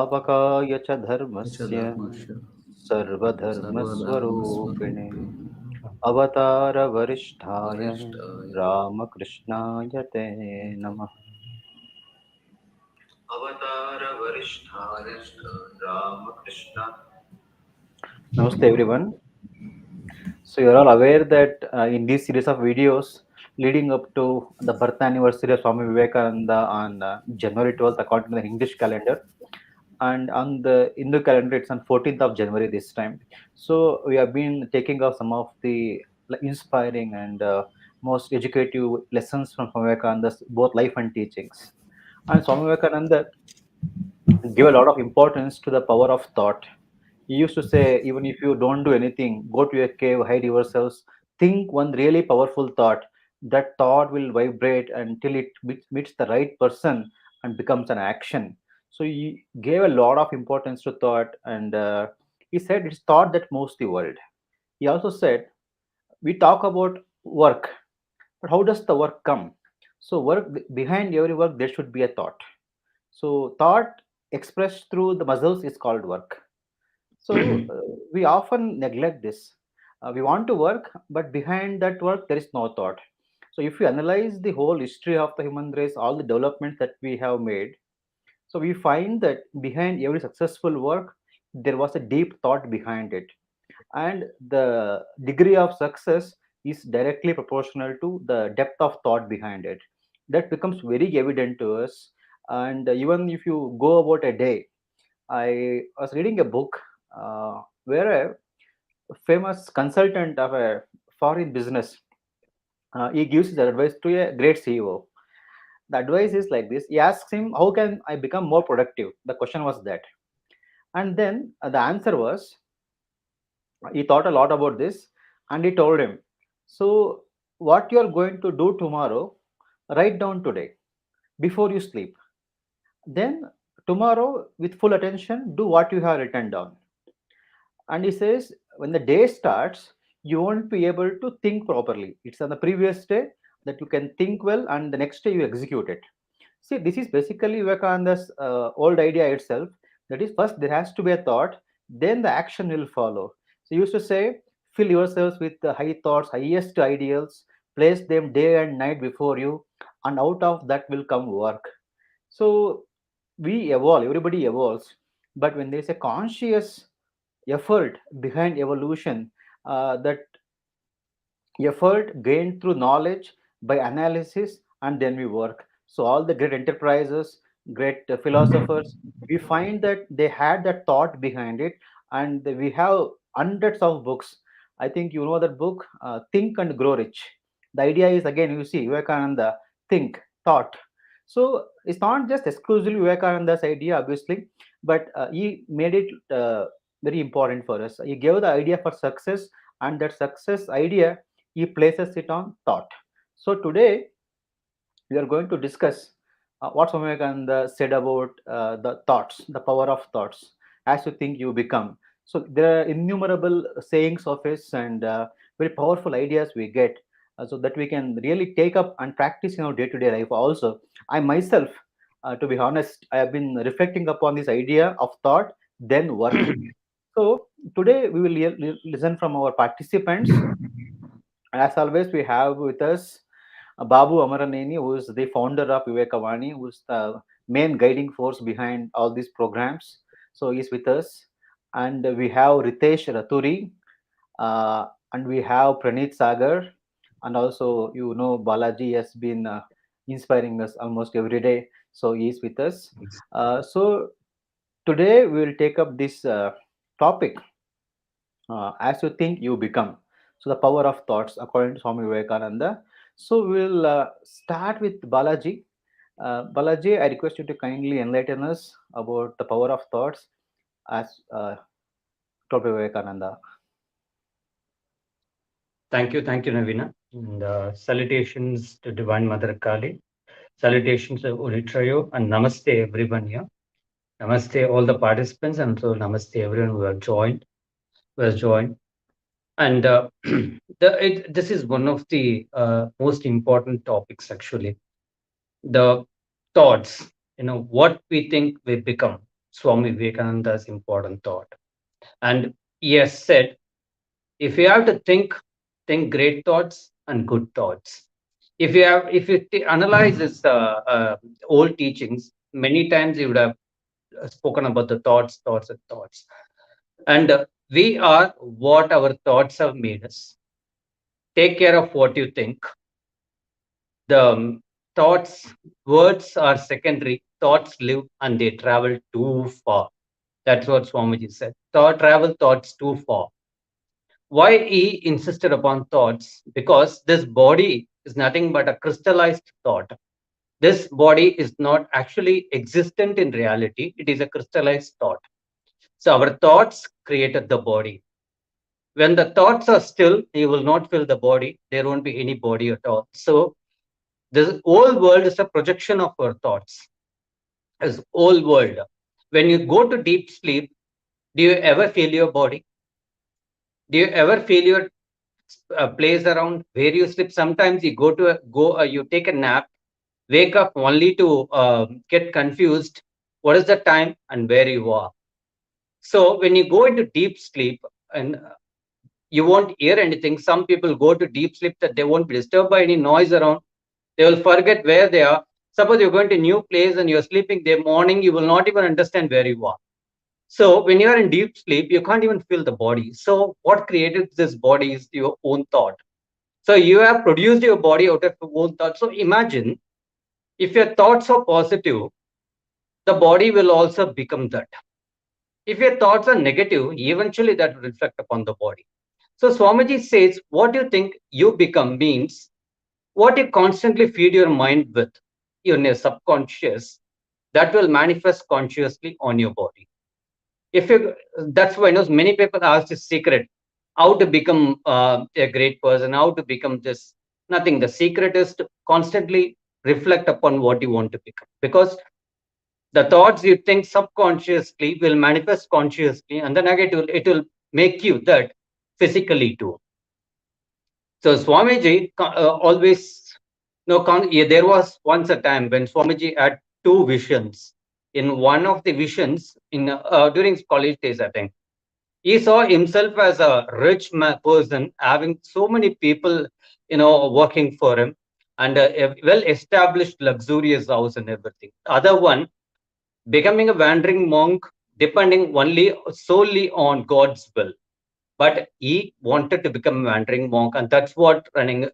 संस्थापकाय च च धर्मस्य धर्मस्य सर्वधर्मस्वरूपिणे सर्वधर्मस्वरूपिणे अवतारवरिष्ठाय वरिष्ठाय रामकृष्णाय ते नमः. अवतारवरिष्ठाय वरिष्ठाय Ramakrishna. Namaste everyone. So you're all aware that in this series of videos leading up to the birth anniversary of Swami Vivekananda on January 12th according to the English calendar, and on the Hindu calendar it's on 14th of January this time. So we have been taking up some of the inspiring and most educative lessons from Swami Vivekananda's both life and teachings. And Swami Vivekananda give a lot of importance to the power of thought. He used to say, even if you don't do anything, go to a cave, hide yourselves, think one really powerful thought. That thought will vibrate until it meets the right person and becomes an action. So he gave a lot of importance to thought, and he said it's thought that moves the world. He also said, we talk about work, but how does the work come? So work, behind every work there should be a thought. So thought expressed through the muscles is called work. So we often neglect this. We want to work, but behind that work there is no thought. So if you analyze the whole history of the human race, all the developments that we have made, so we find that behind every successful work there was a deep thought behind it, and the degree of success is directly proportional to the depth of thought behind it. That becomes very evident to us. And even if you go about a day, I was reading a book where a famous consultant of a foreign business, he gives his advice to a great CEO. The advice is like this: he asks him, how can I become more productive? The question was that. And then the answer was, he thought a lot about this, and he told him, so what you are going to do tomorrow, write down today before you sleep. Then tomorrow, with full attention, do what you have written down. And he says, when the day starts, you won't be able to think properly. It's on the previous day that you can think well, and the next day you execute it. See, this is basically Vivekananda's old idea itself. That is, first there has to be a thought, then the action will follow. So he used to say, fill yourselves with the high thoughts, highest ideals, place them day and night before you, and out of that will come work. So we evolve, everybody evolves, but when there is a conscious effort behind evolution, that effort gained through knowledge by analysis, and then we work. So all the great enterprises, great philosophers, we find that they had that thought behind it, and we have hundreds of books. I think you know that book, Think and Grow Rich. The idea is, again, you see Vivekananda, think, thought. So it's not just exclusively Vivekananda's idea, obviously, but he made it very important for us. He gave the idea for success, and that success idea he places it on thought. So today we are going to discuss what Swami Vivekananda said about the thoughts, the power of thoughts. As you think, you become. So there are innumerable sayings of his, and very powerful ideas we get, so that we can really take up and practice in our day-to-day life. Also, I myself, to be honest, I have been reflecting upon this idea of thought, then work. So today we will listen from our participants. As always, we have with us Babu Amaraneni, who is the founder of Vivekavani, who is the main guiding force behind all these programs. So he's with us. And we have Ritesh Raturi, and we have Praneeth Sagar, and also, you know, Balaji has been inspiring us almost every day. So he's with us. So today we will take up this topic, as you think, you become. So the power of thoughts, according to Swami Vivekananda. So we'll start with Balaji. Balaji, I request you to kindly enlighten us about the power of thoughts as told by Vivekananda. Thank you, Navina. And salutations to Divine Mother Kali. Salutations to Uritrayo and Namaste everyone here. Namaste all the participants and also Namaste everyone who has joined. And this is one of the most important topics actually. The thoughts, what we think we become. Swami Vivekananda's important thought. And he has said, if you have to think great thoughts and good thoughts. If you analyze his old teachings, many times he would have spoken about the thoughts, and thoughts. And we are what our thoughts have made us. Take care of what you think. The thoughts, words are secondary. Thoughts live and they travel too far. That's what Swamiji said. Travel thoughts too far. Why he insisted upon thoughts? Because this body is nothing but a crystallized thought. This body is not actually existent in reality. It is a crystallized thought. So our thoughts created the body. When the thoughts are still, you will not feel the body. There won't be any body at all. So this whole world is a projection of our thoughts. This whole world. When you go to deep sleep, do you ever feel your body? Do you ever feel your place around where you sleep? Sometimes you you take a nap, wake up only to get confused. What is the time and where you are? So when you go into deep sleep and you won't hear anything, some people go to deep sleep that they won't be disturbed by any noise around. They will forget where they are. Suppose you're going to a new place and you're sleeping there morning, you will not even understand where you are. So when you are in deep sleep, you can't even feel the body. So what created this body is your own thought. So you have produced your body out of your own thought. So imagine if your thoughts are positive, the body will also become that. If your thoughts are negative, eventually that will reflect upon the body. So Swamiji says, what you think you become means what you constantly feed your mind with in your subconscious, that will manifest consciously on your body. If you, that's why many people ask the secret, how to become a great person, how to become this. Nothing. The secret is to constantly reflect upon what you want to become, because the thoughts you think subconsciously will manifest consciously, and the negative it will make you that physically too. So Swamiji always, yeah, there was once a time when Swamiji had two visions. In one of the visions, in during college days, I think he saw himself as a rich person, having so many people, working for him, and a well-established, luxurious house and everything. The other one, becoming a wandering monk, depending only solely on God's will. But he wanted to become a wandering monk, and that's what running.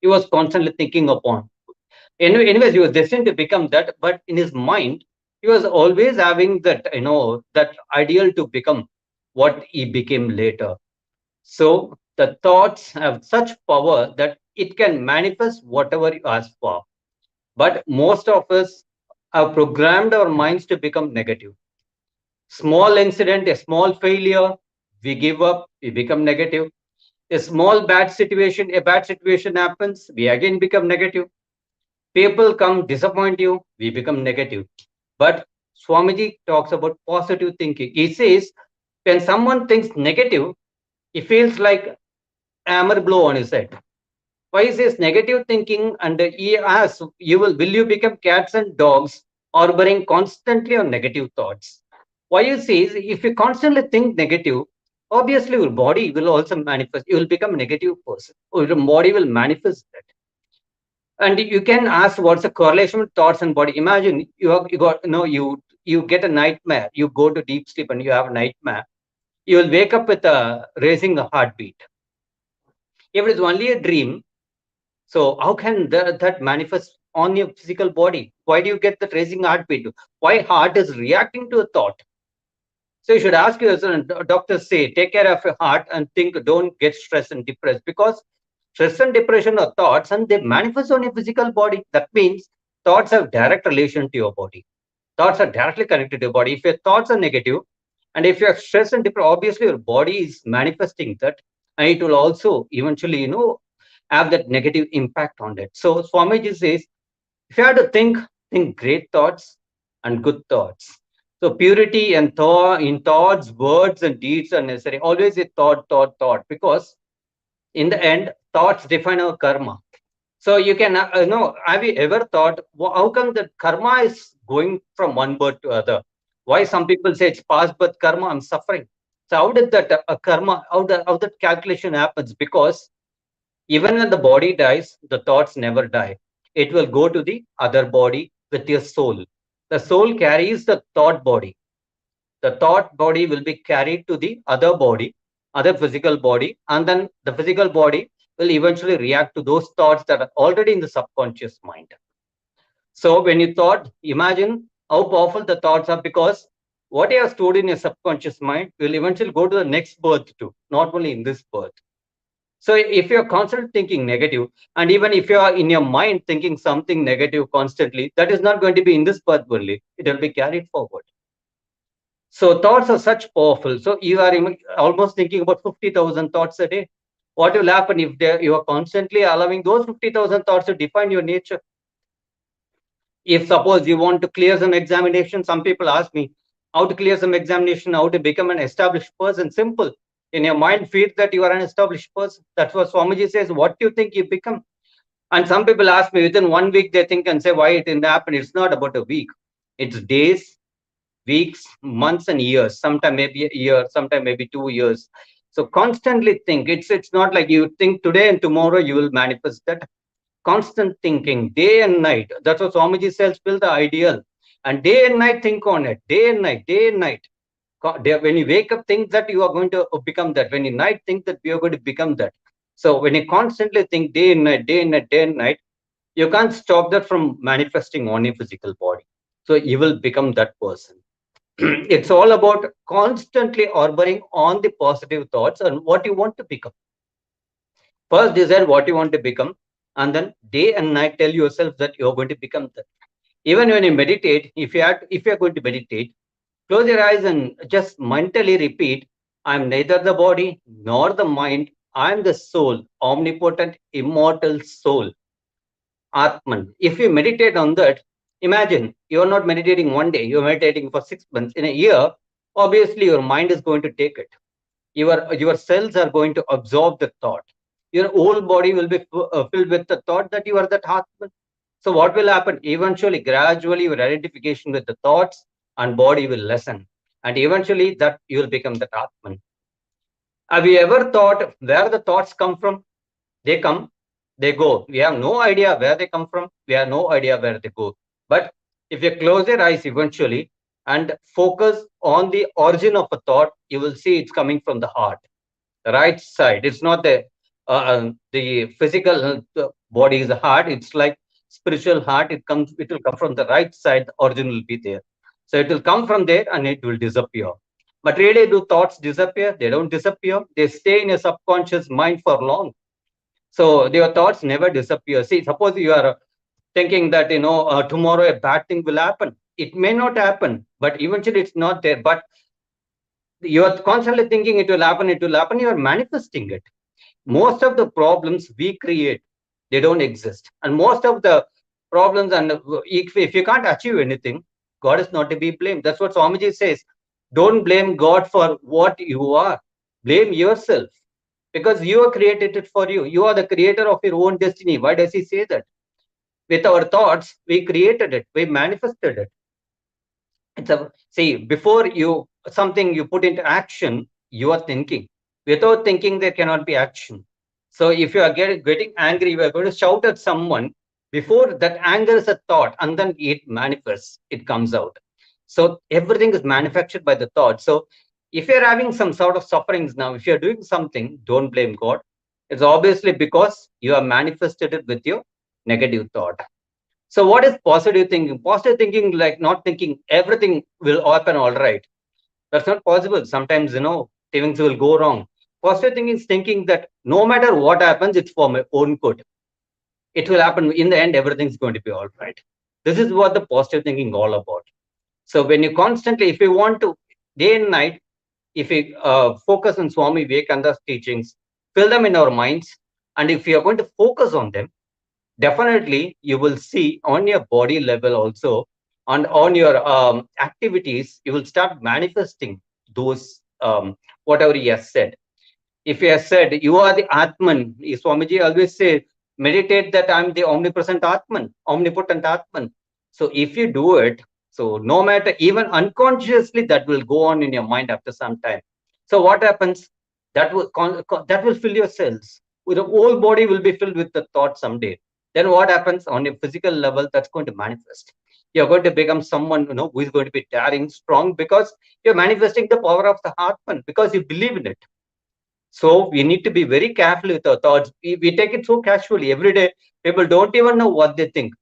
He was constantly thinking upon. Anyways, he was destined to become that, but in his mind, he was always having that, that ideal to become what he became later. So the thoughts have such power that it can manifest whatever you ask for. But most of us have programmed our minds to become negative. Small incident, a small failure, we give up, we become negative. A small a bad situation happens, we again become negative. People come disappoint you, we become negative. But Swamiji talks about positive thinking. He says when someone thinks negative, he feels like hammer blow on his head. Why is this negative thinking? And he asks, will you become cats and dogs, harboring constantly on negative thoughts? Why he says if you constantly think negative, obviously your body will also manifest. You will become a negative person. Or your body will manifest that. And you can ask what's the correlation with thoughts and body. Imagine you got you get a nightmare. You go to deep sleep and you have a nightmare. You will wake up with a racing heartbeat. If it is only a dream, so how can that manifest on your physical body? Why do you get the racing heartbeat? Why heart is reacting to a thought? So you should ask yourself, doctors say, take care of your heart and think, don't get stressed and depressed, because stress and depression are thoughts and they manifest on your physical body. That means thoughts have direct relation to your body. Thoughts are directly connected to your body. If your thoughts are negative and if you are stressed and depressed, obviously your body is manifesting that, and it will also eventually, have that negative impact on it. So Swamiji says, if you have to think great thoughts and good thoughts. So purity and thought in thoughts, words, and deeds are necessary. Always a thought, because in the end, thoughts define our karma. So you can, have you ever thought, how come the karma is going from one birth to other? Why some people say it's past birth karma, I'm suffering. So how did that karma, how that calculation happens? Because even when the body dies, the thoughts never die. It will go to the other body with your soul. The soul carries the thought body. The thought body will be carried to the other body, other physical body, and then the physical body will eventually react to those thoughts that are already in the subconscious mind. So when you thought, imagine how powerful the thoughts are, because what you have stored in your subconscious mind will eventually go to the next birth too, not only in this birth. So if you're constantly thinking negative, and even if you are in your mind thinking something negative constantly, that is not going to be in this birth only. It will be carried forward. So thoughts are such powerful. So you are almost thinking about 50,000 thoughts a day. What will happen if you are constantly allowing those 50,000 thoughts to define your nature? If suppose you want to clear some examination, some people ask me how to clear some examination, how to become an established person. Simple. In your mind, feed that you are an established person. That's what Swamiji says. What do you think you become? And some people ask me within 1 week, they think and say, why it didn't happen? It's not about a week. It's days, weeks, months, and years. Sometime maybe a year, sometime maybe 2 years. So constantly think. It's not like you think today and tomorrow you will manifest that. Constant thinking, day and night. That's what Swamiji says, build the ideal. And day and night, think on it. Day and night, day and night. When you wake up, think that you are going to become that. When you night, think that you are going to become that. So when you constantly think day and night, day and night, day and night, you can't stop that from manifesting on your physical body. So you will become that person. It's all about constantly harboring on the positive thoughts and what you want to become. First decide what you want to become, and then day and night tell yourself that you're going to become that. Even when you meditate, if you're going to meditate, close your eyes and just mentally repeat, I'm neither the body nor the mind, I'm the soul, omnipotent, immortal soul, Atman. If you meditate on that, imagine you're not meditating one day, you're meditating for 6 months. In a year, obviously your mind is going to take it. Your cells are going to absorb the thought. Your whole body will be filled with the thought that you are that Atman. So what will happen? Eventually, gradually, your identification with the thoughts and body will lessen. And eventually that you will become the Atman. Have you ever thought where the thoughts come from? They come, they go. We have no idea where they come from. We have no idea where they go. But if you close your eyes eventually and focus on the origin of a thought, you will see it's coming from the heart, the right side. It's not the physical body is the heart. It's like spiritual heart. It will come from the right side. The origin will be there. So it will come from there and it will disappear. But really, do thoughts disappear? They don't disappear. They stay in your subconscious mind for long. So your thoughts never disappear. See, suppose you are thinking that tomorrow a bad thing will happen. It may not happen, but eventually it's not there. But you are constantly thinking it will happen. It will happen. You are manifesting it. Most of the problems we create, they don't exist. And most of the problems, and if you can't achieve anything, God is not to be blamed. That's what Swamiji says. Don't blame God for what you are. Blame yourself, because you have created it for you. You are the creator of your own destiny. Why does he say that? With our thoughts, we created it. We manifested it. See, before something you put into action, you are thinking. Without thinking, there cannot be action. So if you are getting angry, you are going to shout at someone. Before that, anger is a thought, and then it manifests. It comes out. So everything is manufactured by the thought. So if you're having some sort of sufferings now, if you're doing something, don't blame God. It's obviously because you have manifested it with your negative thought. So what is positive thinking? Positive thinking, like not thinking everything will happen all right. That's not possible. Sometimes, things will go wrong. Positive thinking is thinking that no matter what happens, it's for my own good. It will happen. In the end, everything's going to be all right. This is what the positive thinking all about. So when you constantly, if you want to, day and night, if you focus on Swami Vivekananda's teachings, fill them in our minds, and if you are going to focus on them, definitely you will see on your body level also, and on your activities, you will start manifesting those whatever he has said. If he has said you are the Atman, Swamiji always say, meditate that I'm the omnipresent Atman, omnipotent Atman. So if you do it, So no matter, even unconsciously, that will go on in your mind after some time. So what happens? That will fill your cells. The whole body will be filled with the thought someday. Then what happens on a physical level? That's going to manifest. You're going to become someone who is going to be daring, strong, because you're manifesting the power of the Atman because you believe in it. So we need to be very careful with our thoughts. We take it so casually every day. People don't even know what they think.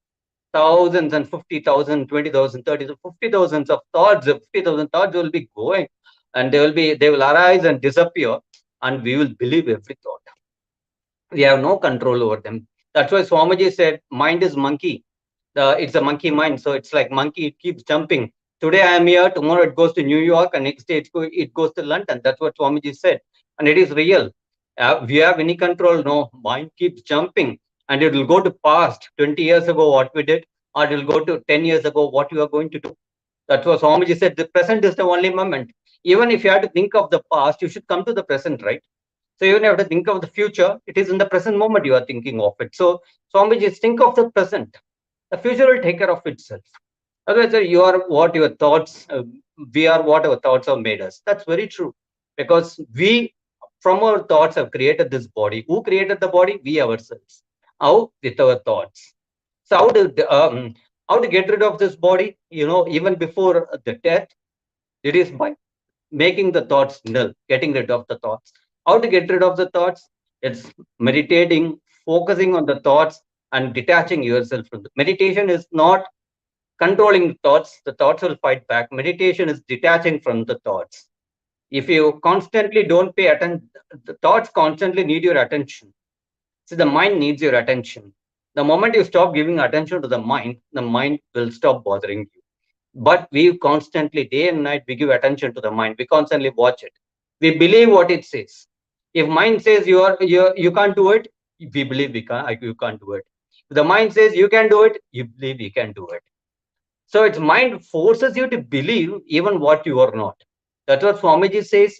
Thousands and 50,000, 20,000, 30,000, 50,000 of thoughts, 50,000 thoughts will be going, and they will arise and disappear, and we will believe every thought. We have no control over them. That's why Swamiji said, mind is monkey. It's a monkey mind. So it's like monkey, it keeps jumping. Today I am here, tomorrow it goes to New York, and next day it goes to London. That's what Swamiji said. And it is real. We have any control? No. Mind keeps jumping, and it will go to past 20 years ago what we did, or it will go to 10 years ago what you are going to do. That's what Swamiji said. The present is the only moment. Even if you have to think of the past, you should come to the present, right? So even if you have to think of the future, it is in the present moment you are thinking of it. So Swamiji, think of the present. The future will take care of itself. Otherwise, you are what your thoughts, we are what our thoughts have made us. That's very true. Because we, from our thoughts, have created this body. Who created the body? We ourselves. How? With our thoughts. So how to get rid of this body? Even before the death, it is by making the thoughts null, getting rid of the thoughts. How to get rid of the thoughts? It's meditating, focusing on the thoughts, and detaching yourself from the meditation is not controlling the thoughts will fight back. Meditation is detaching from the thoughts. If you constantly don't pay attention, the thoughts constantly need your attention. So the mind needs your attention. The moment you stop giving attention to the mind will stop bothering you. But we constantly, day and night, we give attention to the mind. We constantly watch it. We believe what it says. If mind says you can't do it, we believe you can't do it. If the mind says you can do it, you believe you can do it. So its mind forces you to believe even what you are not. That's what Swamiji says.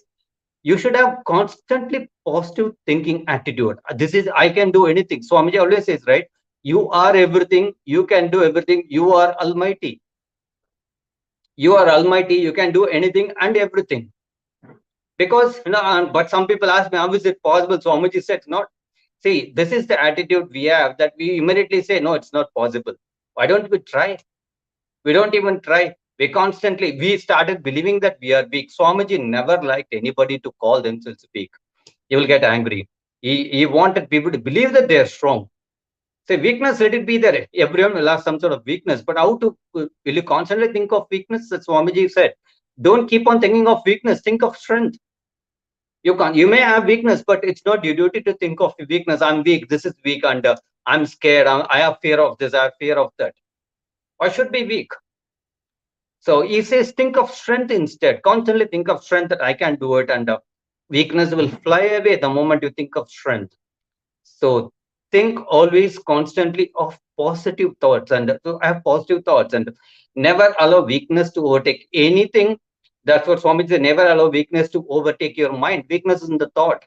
You should have constantly positive thinking attitude. This is, I can do anything. Swamiji always says, right? You are everything. You can do everything. You are almighty. You are almighty. You can do anything and everything. Because, but some people ask me, how is it possible? Swamiji said, not. See, this is the attitude we have, that we immediately say, no, it's not possible. Why don't we try? We don't even try. We started believing that we are weak. Swamiji never liked anybody to call themselves weak. He will get angry. He wanted people to believe that they are strong. Say weakness, let it be there. Everyone will have some sort of weakness. But will you constantly think of weakness? That Swamiji said. Don't keep on thinking of weakness. Think of strength. You may have weakness, but it's not your duty to think of weakness. I'm weak. This is weak, and I'm scared. I have fear of this. I have fear of that. Why should be weak? So he says, think of strength instead. Constantly think of strength, that I can do it, and weakness will fly away the moment you think of strength. So think always constantly of positive thoughts, and to have positive thoughts, and never allow weakness to overtake anything. That's what Swami said, never allow weakness to overtake your mind. Weakness is in the thought.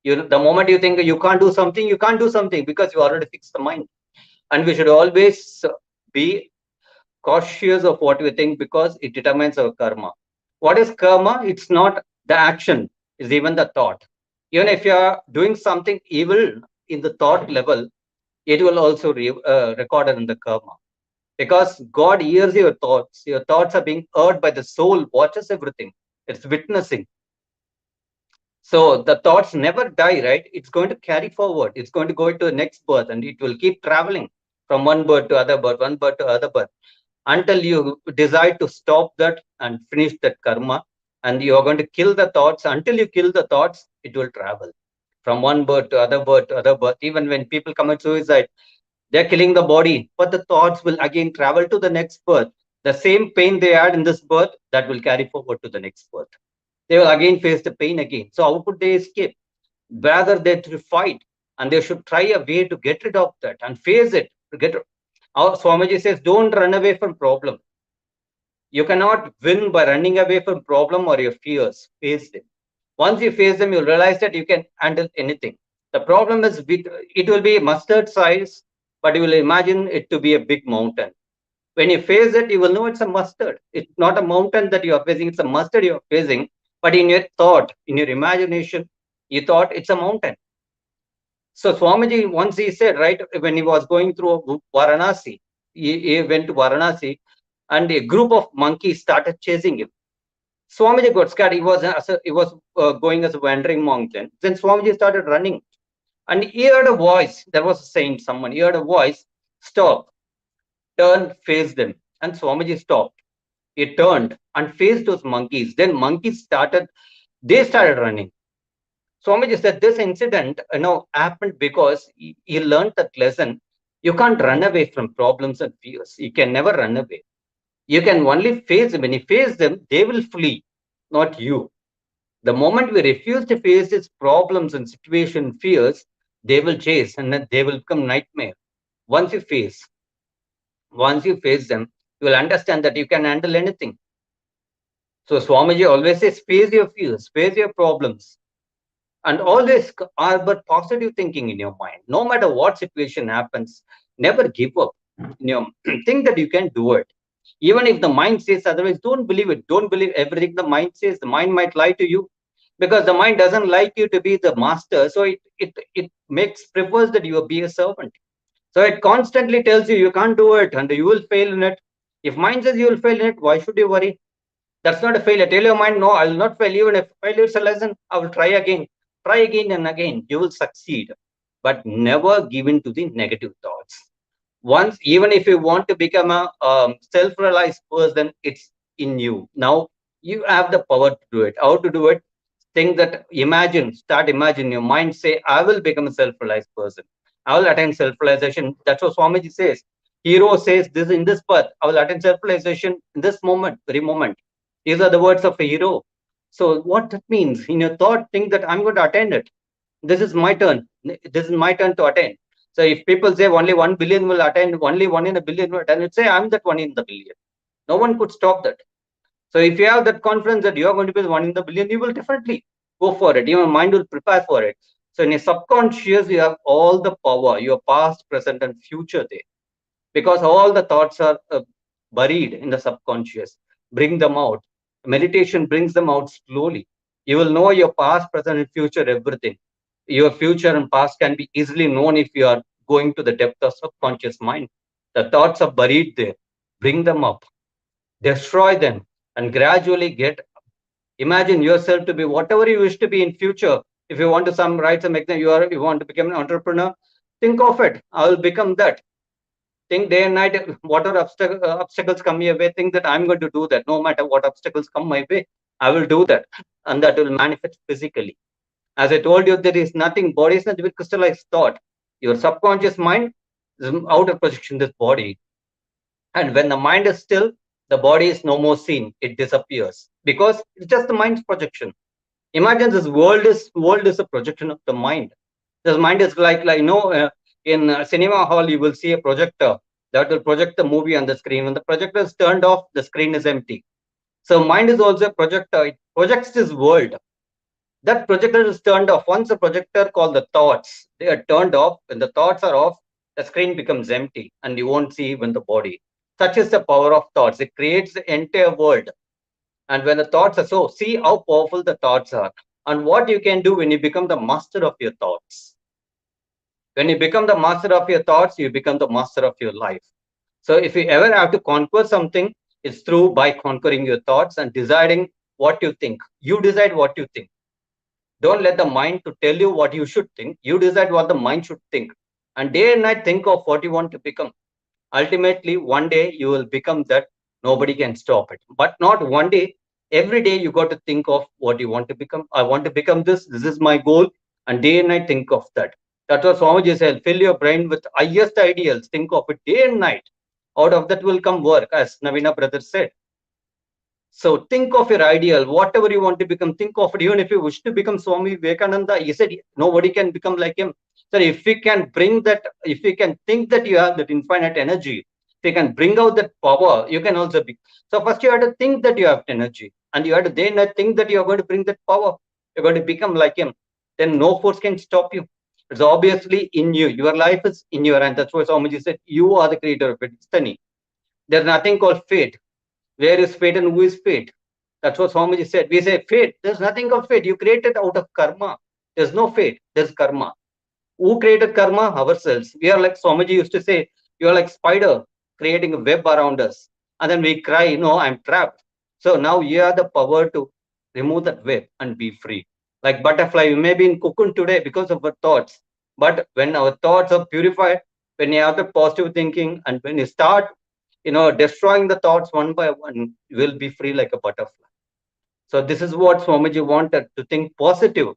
The moment you think you can't do something, you can't do something, because you already fixed the mind. And we should always be cautious of what we think, because it determines our karma. What is karma? It's not the action, it's even the thought. Even if you are doing something evil in the thought level, it will also recorded in the karma. Because God hears your thoughts. Your thoughts are being heard by the soul, watches everything. It's witnessing. So the thoughts never die, right? It's going to carry forward. It's going to go into the next birth, and it will keep traveling from one birth to other birth, one birth to other birth, until you decide to stop that and finish that karma. And you are going to kill the thoughts. Until you kill the thoughts, it will travel from one birth to other birth to other birth. Even when people commit suicide, they're killing the body, but the thoughts will again travel to the next birth. The same pain they had in this birth, that will carry forward to the next birth. They will again face the pain again. So how could they escape? Rather, they should fight, and they should try a way to get rid of that and face it. Our Swamiji says, don't run away from problem. You cannot win by running away from problem or your fears. Face them. Once you face them, you'll realize that you can handle anything. The problem is, it will be mustard size, but you will imagine it to be a big mountain. When you face it, you will know it's a mustard. It's not a mountain that you are facing, it's a mustard you are facing. But in your thought, in your imagination, you thought it's a mountain. So Swamiji, once he said, right, when he was going through Varanasi, he went to Varanasi and a group of monkeys started chasing him. Swamiji got scared. He was going as a wandering monk then. Then Swamiji started running and he heard a voice. There was a saint, someone. He heard a voice, stop, turn, face them. And Swamiji stopped. He turned and faced those monkeys. Then they started running. Swamiji said this incident, happened because he learned that lesson. You can't run away from problems and fears. You can never run away. You can only face them. When you face them, they will flee, not you. The moment we refuse to face these problems and situation fears, they will chase and then they will become nightmare. Once you face, once you face them, you will understand that you can handle anything. So Swamiji always says, face your fears, face your problems, and always harbor positive thinking in your mind. No matter what situation happens, never give up. Think that you can do it. Even if the mind says otherwise, don't believe it. Don't believe everything the mind says. The mind might lie to you because the mind doesn't like you to be the master. So it prefers that you be a servant. So it constantly tells you you can't do it and you will fail in it. If mind says you will fail in it, why should you worry? That's not a failure. Tell your mind, no, I will not fail. Even if failure is a lesson, I will try again. Try again and again. You will succeed. But never give in to the negative thoughts. Once, even if you want to become a self-realized person, it's in you. Now you have the power to do it. How to do it? Think that, start imagine your mind say, I will become a self-realized person. I will attain self-realization. That's what Swamiji says. Hero says this in this path. I will attain self-realization in this moment, very moment. These are the words of a hero. So what that means in your thought, think that I'm going to attain it. This is my turn. This is my turn to attain. So if people say only 1 billion will attain, only 1 in a billion will attain, say I'm that 1 in the billion. No one could stop that. So if you have that confidence that you are going to be the 1 in the billion, you will definitely go for it. Your mind will prepare for it. So in a subconscious, you have all the power, your past, present, and future there. Because all the thoughts are buried in the subconscious. Bring them out. Meditation brings them out slowly. You will know your past, present, and future, everything. Your future and past can be easily known if you are going to the depth of subconscious mind. The thoughts are buried there. Bring them up, destroy them, and gradually imagine yourself to be whatever you wish to be in future. If you want to write some exam, you want to become an entrepreneur, think of it. I will become that. Think day and night, whatever obstacles come your way, think that I'm going to do that. No matter what obstacles come my way, I will do that. And that will manifest physically. As I told you, there is nothing, body is nothing but crystallized thought. Your subconscious mind is outer projection, this body. And when the mind is still, the body is no more seen. It disappears because it's just the mind's projection. Imagine this world is a projection of the mind. This mind is in a cinema hall, you will see a projector that will project the movie on the screen. When the projector is turned off, the screen is empty. So mind is also a projector. It projects this world. That projector is turned off. Once a projector called the thoughts, they are turned off. When the thoughts are off, the screen becomes empty and you won't see even the body. Such is the power of thoughts. It creates the entire world. And when the thoughts are so, see how powerful the thoughts are and what you can do when you become the master of your thoughts. When you become the master of your thoughts, you become the master of your life. So if you ever have to conquer something, it's through by conquering your thoughts and deciding what you think. You decide what you think. Don't let the mind to tell you what you should think. You decide what the mind should think. And day and night, think of what you want to become. Ultimately, one day you will become that. Nobody can stop it. But not one day. Every day you got to think of what you want to become. I want to become this. This is my goal. And day and night, think of that. That's what Swamiji said. Fill your brain with highest ideals. Think of it day and night. Out of that will come work, as Navina brother said. So think of your ideal, whatever you want to become, think of it. Even if you wish to become Swami Vivekananda, he said nobody can become like him. So if we can bring that, if we can think that you have that infinite energy, if you can bring out that power, you can also be. So first you have to think that you have energy, and you have to then think that you are going to bring that power. You're going to become like him. Then no force can stop you. It's obviously in you. Your life is in your hand. That's why Swamiji said, you are the creator of it. Destiny. There's nothing called fate. Where is fate and who is fate? That's what Swamiji said. We say fate. There's nothing called fate. You created out of karma. There's no fate. There's karma. Who created karma? Ourselves. We are like Swamiji used to say, you are like spider creating a web around us. And then we cry, no, I'm trapped. So now you have the power to remove that web and be free. Like butterfly, you may be in cocoon today because of our thoughts. But when our thoughts are purified, when you have the positive thinking, and when you start, destroying the thoughts one by one, you will be free like a butterfly. So this is what Swamiji wanted, to think positive,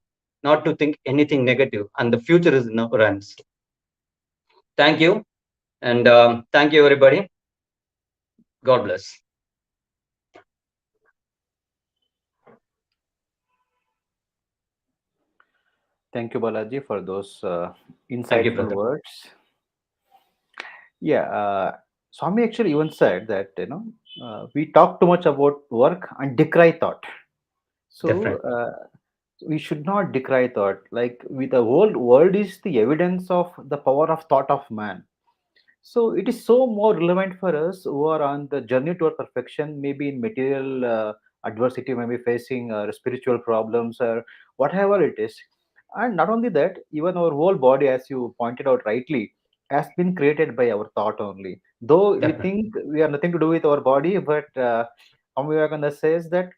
not to think anything negative, and the future is in our hands. Thank you, and thank you everybody. God bless. Thank you, Balaji, for those Thank you, insightful brother. words. Yeah, Swami actually even said that we talk too much about work and decry thought. So Definitely. we should not decry thought. Like with the whole world is the evidence of the power of thought of man. So it is so more relevant for us who are on the journey toward perfection, maybe in material adversity, maybe facing spiritual problems or whatever it is. And not only that, even our whole body, as you pointed out rightly, has been created by our thought only. Though we Definitely. think we have nothing to do with our body, but Swami Vivekananda says that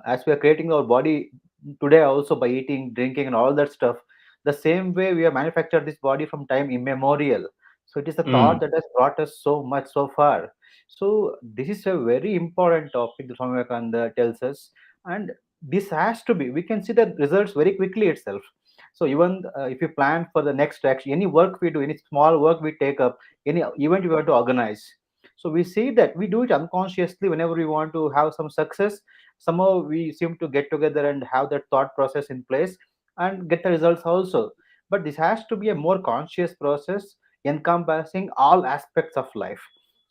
as we are creating our body today also by eating drinking and all that stuff, the same way we have manufactured this body from time immemorial. So it is the thought Mm, that has brought us so much so far. So this is a very important topic that Swami Vivekananda tells us, and this has to be, we can see the results very quickly itself. So even if you plan for the next action, any work we do, any small work we take up, any event we want to organize, so we see that we do it unconsciously whenever we want to have some success. Somehow we seem to get together and have that thought process in place and get the results also. But this has to be a more conscious process encompassing all aspects of life.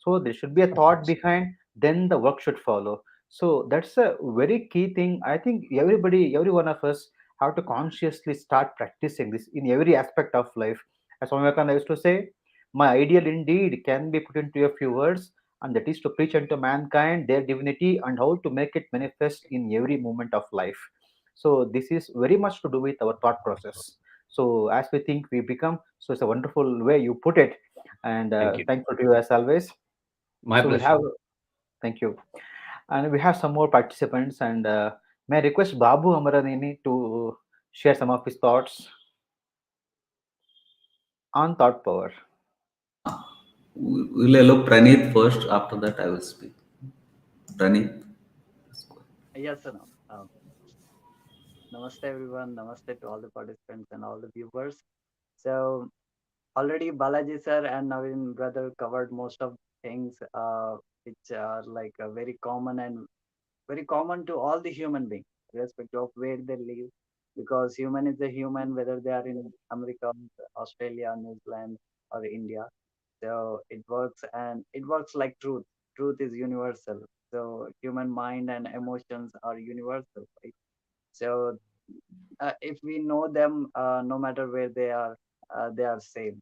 So there should be a of thought course. behind, then the work should follow. So that's a very key thing. I think everybody, every one of us, have to consciously start practicing this in every aspect of life. As Swami Vivekananda used to say, my ideal indeed can be put into a few words, and that is to preach unto mankind their divinity and how to make it manifest in every moment of life. So this is very much to do with our thought process. So as we think, we become. So it's a wonderful way you put it, and Thank you. thankful to you as always. My So we pleasure. have, thank you, and we have some more participants, and may I request Babu Amaranini to share some of his thoughts on thought power. We'll allow Praneeth first. After that, I will speak. Praneeth. Yes, sir. Namaste, everyone. Namaste to all the participants and all the viewers. So, already Balaji sir and Navin brother covered most of things which are like very common and very common to all the human beings, irrespective of where they live. Because human is a human, whether they are in America, Australia, New Zealand, or India. So it works, and it works like truth. Truth is universal. So human mind and emotions are universal, right? So if we know them, no matter where they are same.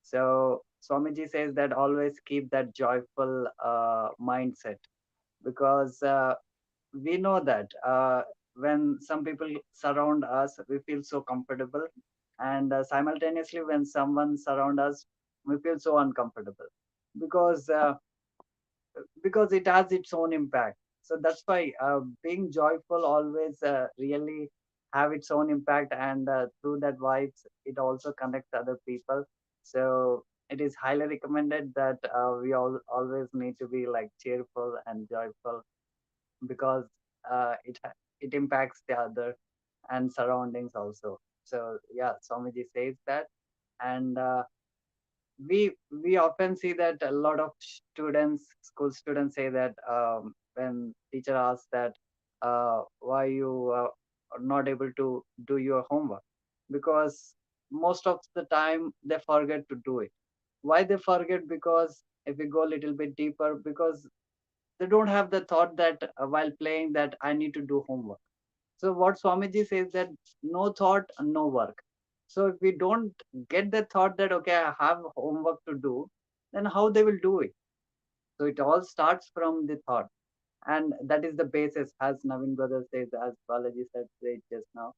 So Swamiji says that always keep that joyful mindset, because we know that when some people surround us, we feel so comfortable, and simultaneously when someone surround us, we feel so uncomfortable, because because it has its own impact. So that's why being joyful always really have its own impact, and through that vibes it also connects other people. So it is highly recommended that we all always need to be like cheerful and joyful, because it impacts the other and surroundings also. So yeah, Swamiji says that. And we often see that a lot of students, school students, say that when teacher asks that why you are not able to do your homework, because most of the time they forget to do it. Why they forget? Because if we go a little bit deeper, because they don't have the thought that while playing that I need to do homework. So what Swamiji says that no thought, no work. So if we don't get the thought that okay, I have homework to do, then how they will do it? So it all starts from the thought, and that is the basis, as Naveen brother says, as Balaji said just now.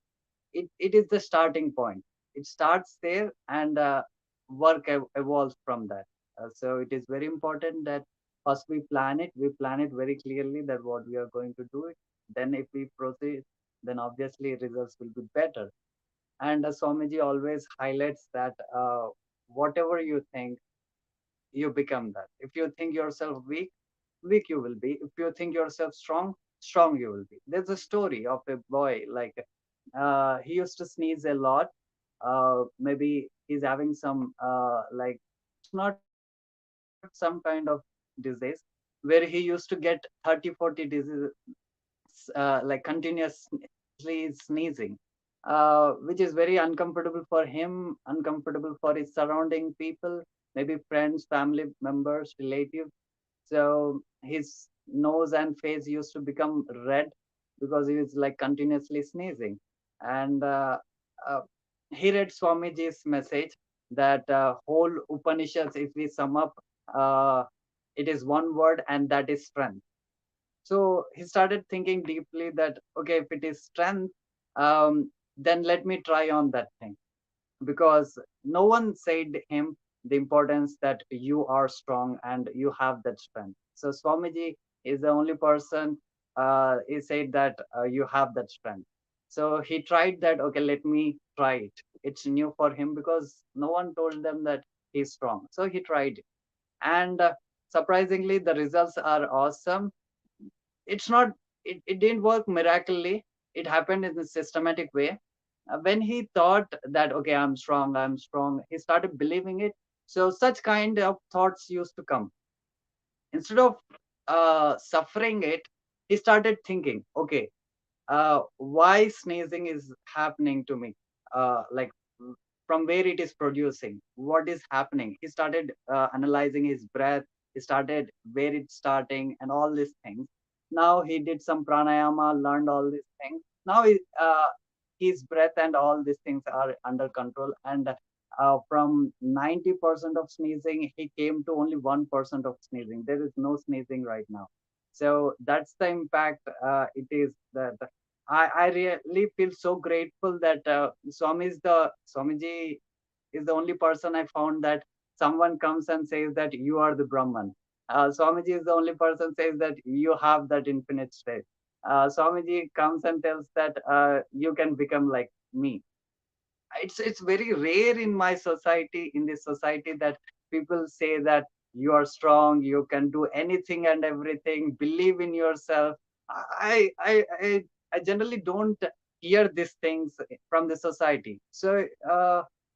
It is the starting point. It starts there, and work evolves from that. So it is very important that first we plan it. We plan it very clearly that what we are going to do. It. Then if we proceed, then obviously results will be better. And Swamiji always highlights that whatever you think, you become that. If you think yourself weak, weak you will be. If you think yourself strong, strong you will be. There's a story of a boy, like he used to sneeze a lot. Maybe he's having some like, it's not some kind of disease, where he used to get 30-40 diseases, like continuously sneezing, which is very uncomfortable for him, uncomfortable for his surrounding people, maybe friends, family members, relatives. So his nose and face used to become red because he was like continuously sneezing. And uh, he read Swamiji's message that whole Upanishads, if we sum up, uh, it is one word, and that is strength. So he started thinking deeply that, okay, if it is strength, then let me try on that thing, because no one said him the importance that you are strong and you have that strength. So Swamiji is the only person, he said that you have that strength. So he tried that, okay, let me try it. It's new for him because no one told them that he's strong. So he tried it. And surprisingly, the results are awesome. It's not, it didn't work miraculously. It happened in a systematic way. When he thought that, okay, I'm strong, he started believing it. So such kind of thoughts used to come. Instead of suffering it, he started thinking, okay, why sneezing is happening to me, like from where it is producing, what is happening. He started analyzing his breath. He started where it's starting and all these things. Now he did some pranayama, learned all these things. Now his breath and all these things are under control. And from 90% of sneezing, he came to only 1% of sneezing. There is no sneezing right now. So that's the impact. It is that I really feel so grateful that Swamiji is the only person I found that someone comes and says that you are the Brahman. Swamiji is the only person says that you have that infinite state. Swamiji comes and tells that you can become like me. It's very rare in my society, in this society, that people say that you are strong, you can do anything and everything, believe in yourself. I i i, I generally don't hear these things from the society. So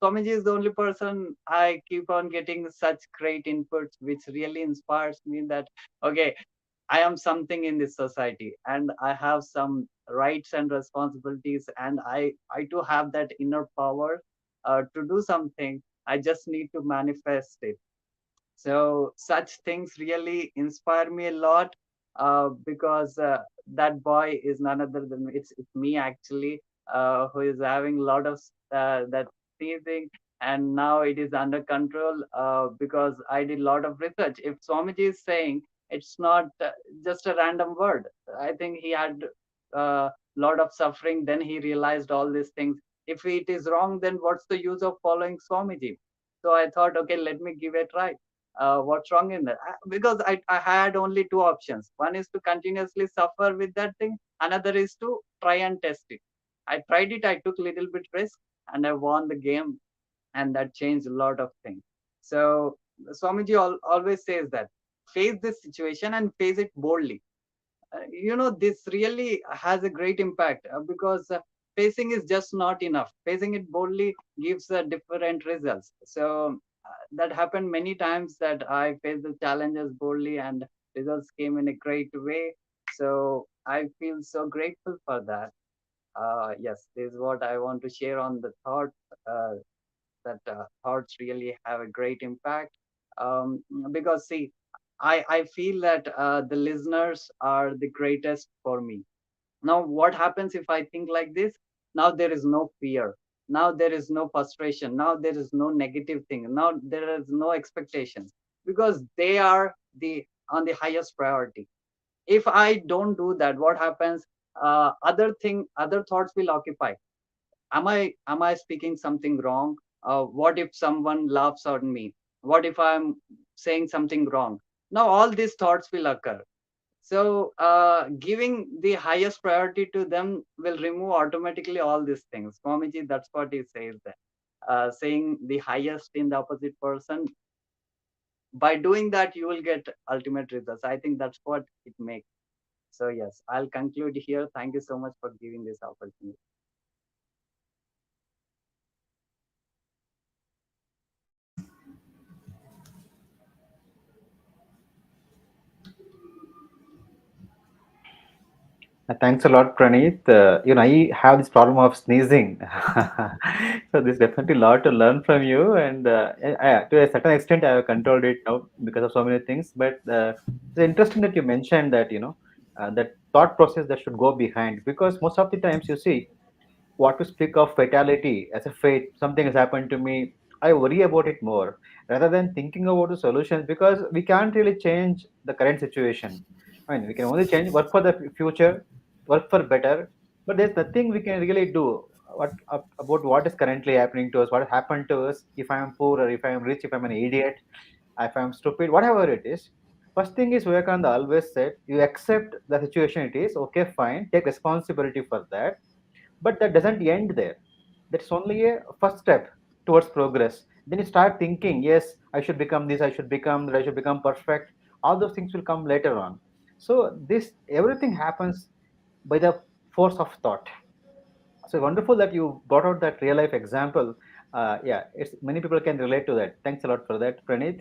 Swamiji is the only person I keep on getting such great inputs, which really inspires me that, okay, I am something in this society, and I have some rights and responsibilities, and I do have that inner power to do something. I just need to manifest it. So such things really inspire me a lot, because that boy is none other than me. It's me actually, who is having a lot of that teasing, and now it is under control because I did a lot of research. If Swamiji is saying it's not just a random word, I think he had a lot of suffering. Then he realized all these things. If it is wrong, then what's the use of following Swamiji? So I thought, okay, let me give it a try. What's wrong in that? Because I had only two options. One is to continuously suffer with that thing. Another is to try and test it. I tried it. I took little bit risk, and I won the game, and that changed a lot of things. So Swamiji always says that face this situation and face it boldly. This really has a great impact, because facing is just not enough. Facing it boldly gives different results. So that happened many times that I faced the challenges boldly, and results came in a great way. So I feel so grateful for that. Yes, this is what I want to share on the thought, uh, that thoughts really have a great impact. Because see, I feel that the listeners are the greatest for me. Now, what happens if I think like this? Now there is no fear. Now there is no frustration. Now there is no negative thing. Now there is no expectations, because they are the on the highest priority. If I don't do that, what happens? Other thoughts will occupy. Am I speaking something wrong? What if someone laughs at me? What if I'm saying something wrong? Now all these thoughts will occur. So giving the highest priority to them will remove automatically all these things. Swamiji, that's what he says there. Saying the highest in the opposite person, by doing that you will get ultimate results. I think that's what it makes. So yes, I'll conclude here. Thank you so much for giving this opportunity. Thanks a lot, Praneeth. I have this problem of sneezing, so there's definitely a lot to learn from you. And to a certain extent, I have controlled it now because of so many things. But it's interesting that you mentioned that that thought process that should go behind, because most of the times you see what to speak of fatality as a fate, something has happened to me, I worry about it more rather than thinking about the solutions, because we can't really change the current situation. I mean, we can only change, work for the future, work for better, but there's nothing we can really do about what is currently happening to us, what happened to us. If I am poor or if I am rich, if I'm an idiot, if I'm stupid, whatever it is, first thing is Vivekananda always said, you accept the situation it is, okay, fine, take responsibility for that, but that doesn't end there. That's only a first step towards progress. Then you start thinking, yes, I should become this, I should become that, I should become perfect. All those things will come later on. So this everything happens by the force of thought. So wonderful that you brought out that real life example. Yeah, it's many people can relate to that. Thanks a lot for that, Praneeth.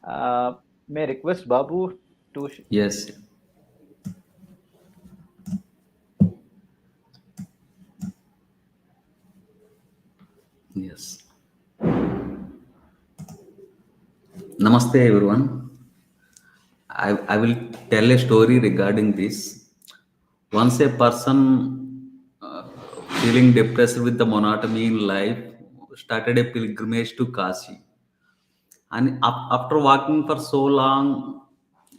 uh, may I request Babu to Yes, yes. Namaste, everyone. I will tell a story regarding this. Once a person feeling depressed with the monotony in life started a pilgrimage to Kashi. And after walking for so long,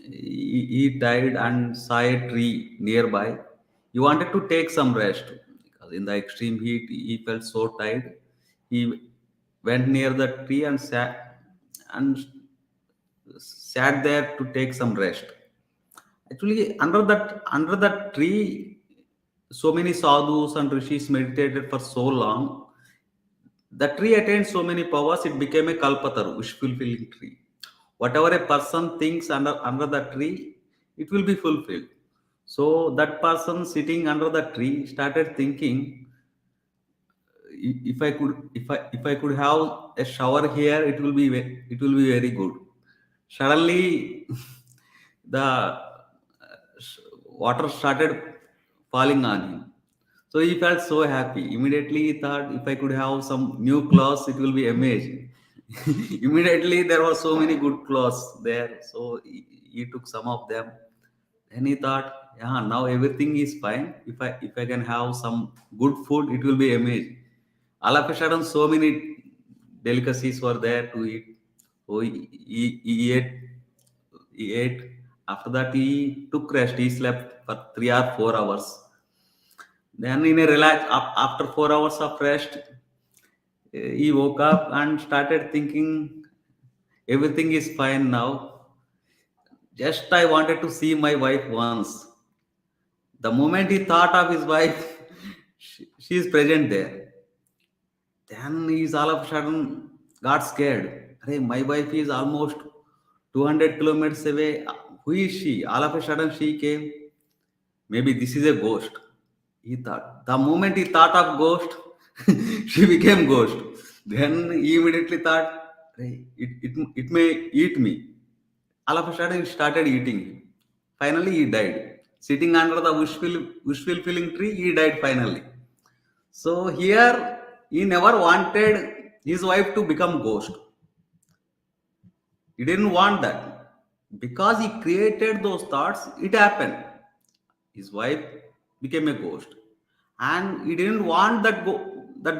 he died and saw a tree nearby. He wanted to take some rest because in the extreme heat he felt so tired. He went near the tree and sat there to take some rest. Actually, under that tree, so many sadhus and rishis meditated for so long. The tree attained so many powers, it became a kalpataru, wish fulfilling tree. Whatever a person thinks under the tree, it will be fulfilled. So that person sitting under the tree started thinking, if I could have a shower here, it will be very good. Suddenly, the water started falling on him. So he felt so happy. Immediately he thought, if I could have some new clothes, it will be amazing. Immediately there were so many good clothes there. So he took some of them. Then he thought, yeah, now everything is fine. If I can have some good food, it will be amazing. All of a sudden, so many delicacies were there to eat. So he ate. He ate. After that, he took rest. He slept for 3 or 4 hours. Then, in a after 4 hours of rest, he woke up and started thinking, everything is fine now. Just I wanted to see my wife once. The moment he thought of his wife, she is present there. Then he's all of a sudden got scared. Hey, my wife is almost 200 kilometers away. Who is she? All of a sudden she came. Maybe this is a ghost. He thought. The moment he thought of ghost, she became ghost. Then he immediately thought, hey, it may eat me. All of a sudden he started eating him. Finally he died. Sitting under the wish fulfilling tree, he died finally. So here he never wanted his wife to become ghost. He didn't want that. Because he created those thoughts, it happened. His wife became a ghost. And he didn't want that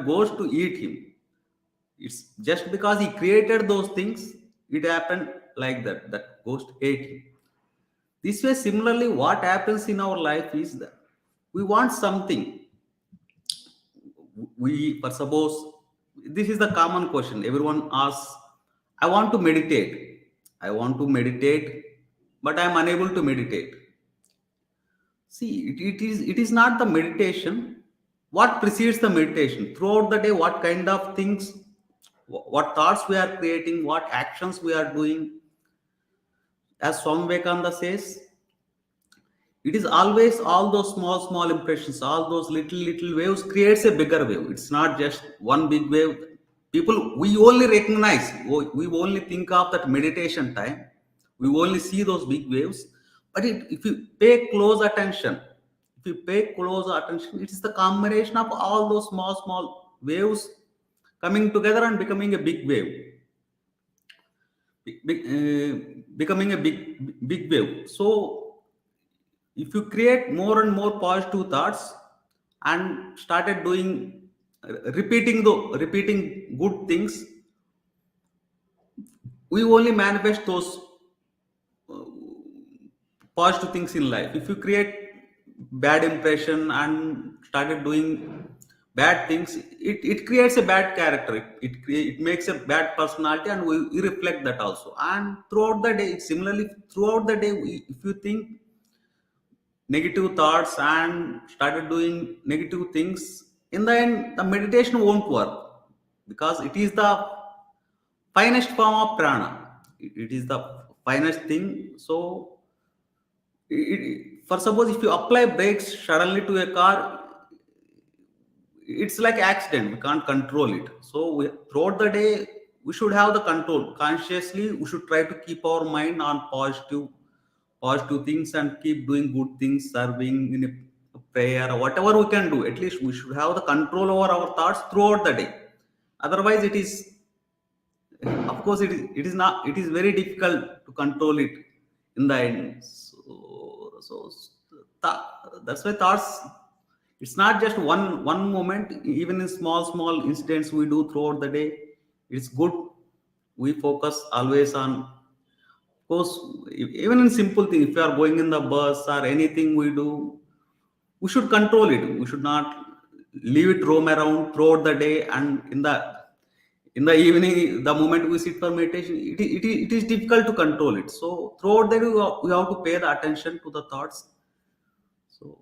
ghost to eat him. It's just because he created those things, it happened like that ghost ate him. This way, similarly, what happens in our life is that we want something. We, for suppose, this is the common question everyone asks. I want to meditate. I want to meditate, but I am unable to meditate. See, it is not the meditation. What precedes the meditation? Throughout the day, what kind of things, what thoughts we are creating, what actions we are doing. As Swami Vivekananda says, it is always all those small impressions, all those little waves creates a bigger wave. It's not just one big wave. People, we only recognize, we only think of that meditation time, we only see those big waves. But if you pay close attention, if you pay close attention, it is the combination of all those small waves coming together and becoming a big wave. Becoming a big wave. So if you create more and more positive thoughts and started doing, repeating good things, we only manifest those positive things in life. If you create bad impression and started doing bad things, it creates a bad character. It makes a bad personality, and we reflect that also. And throughout the day, similarly, throughout the day, if you think negative thoughts and started doing negative things, in the end, the meditation won't work, because it is the finest form of prana. It is the finest thing. So, for suppose if you apply brakes suddenly to a car, it's like accident. We can't control it. So, throughout the day, we should have the control. Consciously, we should try to keep our mind on positive things and keep doing good things, serving in a prayer or whatever we can do. At least we should have the control over our thoughts throughout the day. Otherwise, it is, of course, it is not, it is very difficult to control it in the end. That's why thoughts, it's not just one moment. Even in small incidents we do throughout the day, it's good we focus always on. Of course, even in simple things, if you are going in the bus or anything we do, we should control it. We should not leave it roam around throughout the day. And in the evening, the moment we sit for meditation, it is difficult to control it. So throughout the day, we have to pay the attention to the thoughts. So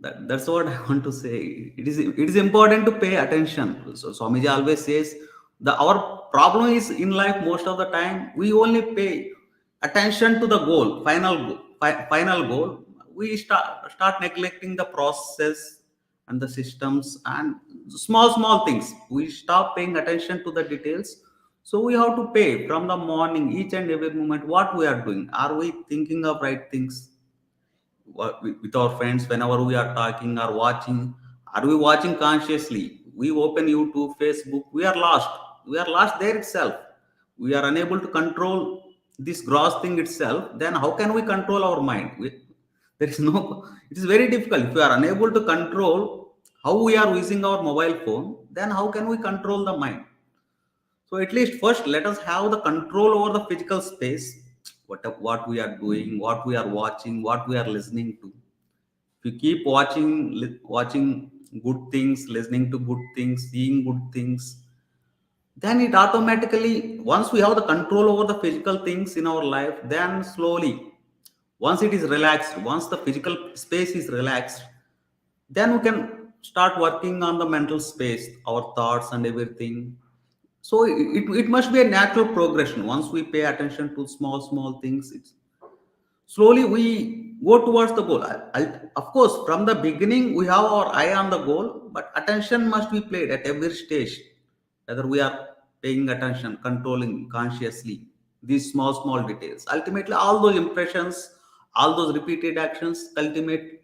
that's what I want to say. It is important to pay attention. So Swamiji always says the our problem is in life, most of the time we only pay attention to the goal, final goal. We start neglecting the process and the systems and small things. We stop paying attention to the details. So we have to pay from the morning, each and every moment, what we are doing. Are we thinking of right things? With our friends, whenever we are talking or watching, are we watching consciously? We open YouTube, Facebook, we are lost there itself. We are unable to control this gross thing itself. Then how can we control our mind? There is no, it is very difficult. If we are unable to control how we are using our mobile phone, then how can we control the mind? So at least first, let us have the control over the physical space, what we are doing, what we are watching, what we are listening to. If you keep watching good things, listening to good things, seeing good things, then it automatically, once we have the control over the physical things in our life, then slowly, once it is relaxed, once the physical space is relaxed, then we can start working on the mental space, our thoughts and everything. So it must be a natural progression. Once we pay attention to small things, slowly we go towards the goal. Of course, from the beginning we have our eye on the goal, but attention must be played at every stage, whether we are paying attention, controlling consciously these small details. Ultimately, all those impressions, all those repeated actions culminate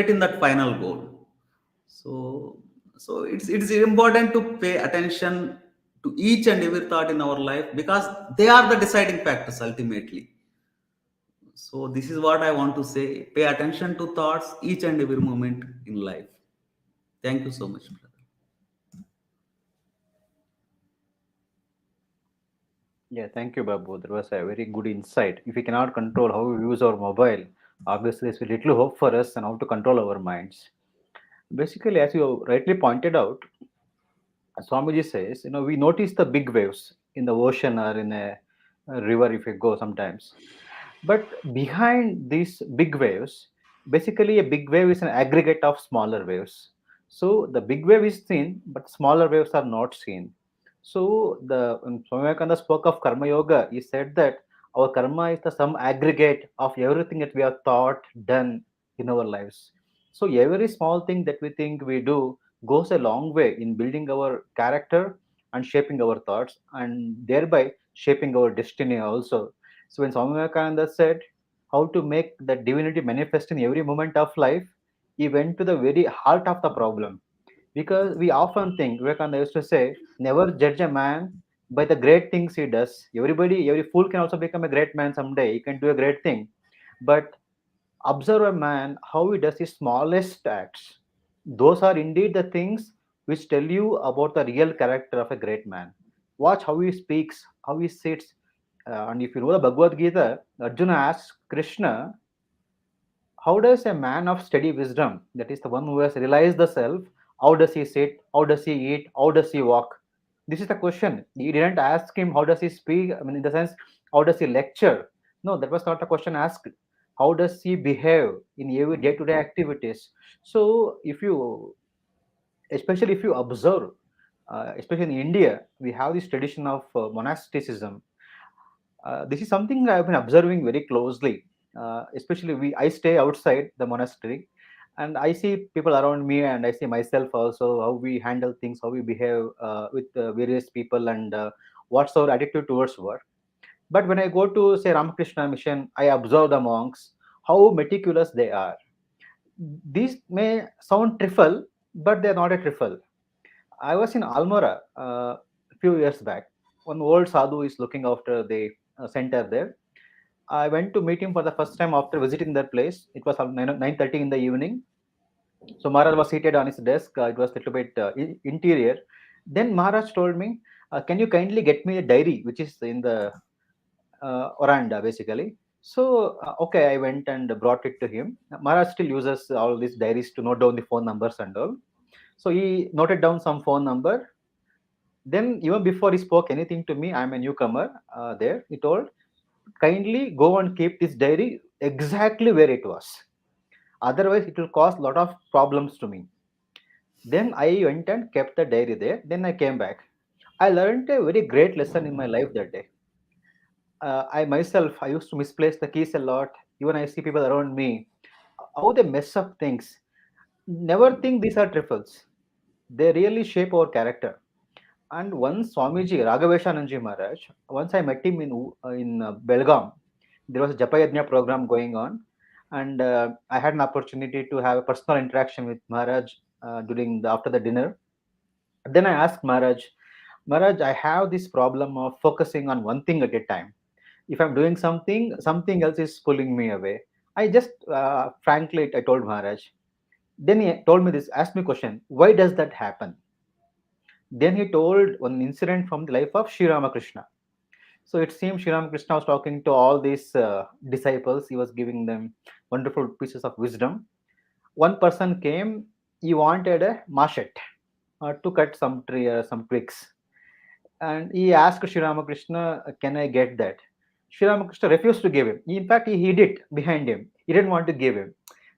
in that final goal. So so it's important to pay attention to each and every thought in our life, because they are the deciding factors ultimately. So this is what I want to say: pay attention to thoughts each and every moment in life. Thank you so much, brother. Yeah, thank you, Babu. That was a very good insight. If we cannot control how we use our mobile, obviously there's little hope for us and how to control our minds. Basically, as you rightly pointed out, Swamiji says, we notice the big waves in the ocean or in a river if you go sometimes. But behind these big waves, basically a big wave is an aggregate of smaller waves. So the big wave is seen, but smaller waves are not seen. So when Swami Vivekananda spoke of karma yoga, he said that our karma is the sum aggregate of everything that we have thought, done in our lives. So every small thing that we think we do goes a long way in building our character and shaping our thoughts and thereby shaping our destiny also. So when Swami Vivekananda said how to make the divinity manifest in every moment of life, he went to the very heart of the problem. Because we often think, Vivekananda used to say, never judge a man by the great things he does. Every fool can also become a great man someday. He can do a great thing. But observe a man how he does his smallest acts. Those are indeed the things which tell you about the real character of a great man. Watch how he speaks, how he sits. And if you know the Bhagavad Gita, Arjuna asks Krishna, how does a man of steady wisdom, that is the one who has realized the self, how does he sit, how does he eat, how does he walk? This is the question. He didn't ask him how does he speak, I mean, in the sense, how does he lecture? No, that was not the question asked. How does he behave in every day to day activities? So, especially if you observe, especially in India, we have this tradition of monasticism. This is something I've been observing very closely. Especially I stay outside the monastery, and I see people around me, and I see myself also how we handle things, how we behave with various people, and what's our attitude towards work. But when I go to say Ramakrishna Mission, I observe the monks how meticulous they are. These may sound trifle, but they're not a trifle. I was in Almora a few years back. One old sadhu is looking after the center there. I went to meet him for the first time after visiting that place. It was around 9:30 in the evening. So Maharaj was seated on his desk. It was a little bit interior. Then Maharaj told me, "Can you kindly get me a diary, which is in the veranda, basically?" So okay, I went and brought it to him. Maharaj still uses all these diaries to note down the phone numbers and all. So he noted down some phone number. Then even before he spoke anything to me, I'm a newcomer there. He told, kindly go and keep this diary exactly where it was. Otherwise, it will cause a lot of problems to me. Then I went and kept the diary there. Then I came back. I learned a very great lesson in my life that day. I myself, I used to misplace the keys a lot. Even I see people around me, how they mess up things. Never think these are trifles. They really shape our character. And once Swamiji, Raghaveshananji Maharaj, once I met him in Belgaum. There was a Japa Yajna program going on, and I had an opportunity to have a personal interaction with Maharaj during after the dinner. Then I asked Maharaj, Maharaj, I have this problem of focusing on one thing at a time. If I'm doing something, something else is pulling me away. I just frankly I told Maharaj. Then he told me this, asked me a question, why does that happen? Then he told one incident from the life of Sri Ramakrishna. So it seems Sri Ramakrishna was talking to all these disciples. He was giving them wonderful pieces of wisdom. One person came, he wanted a machete to cut some tree, some twigs. And he asked Sri Ramakrishna, can I get that? Sri Ramakrishna refused to give him. In fact, he hid it behind him. He didn't want to give him.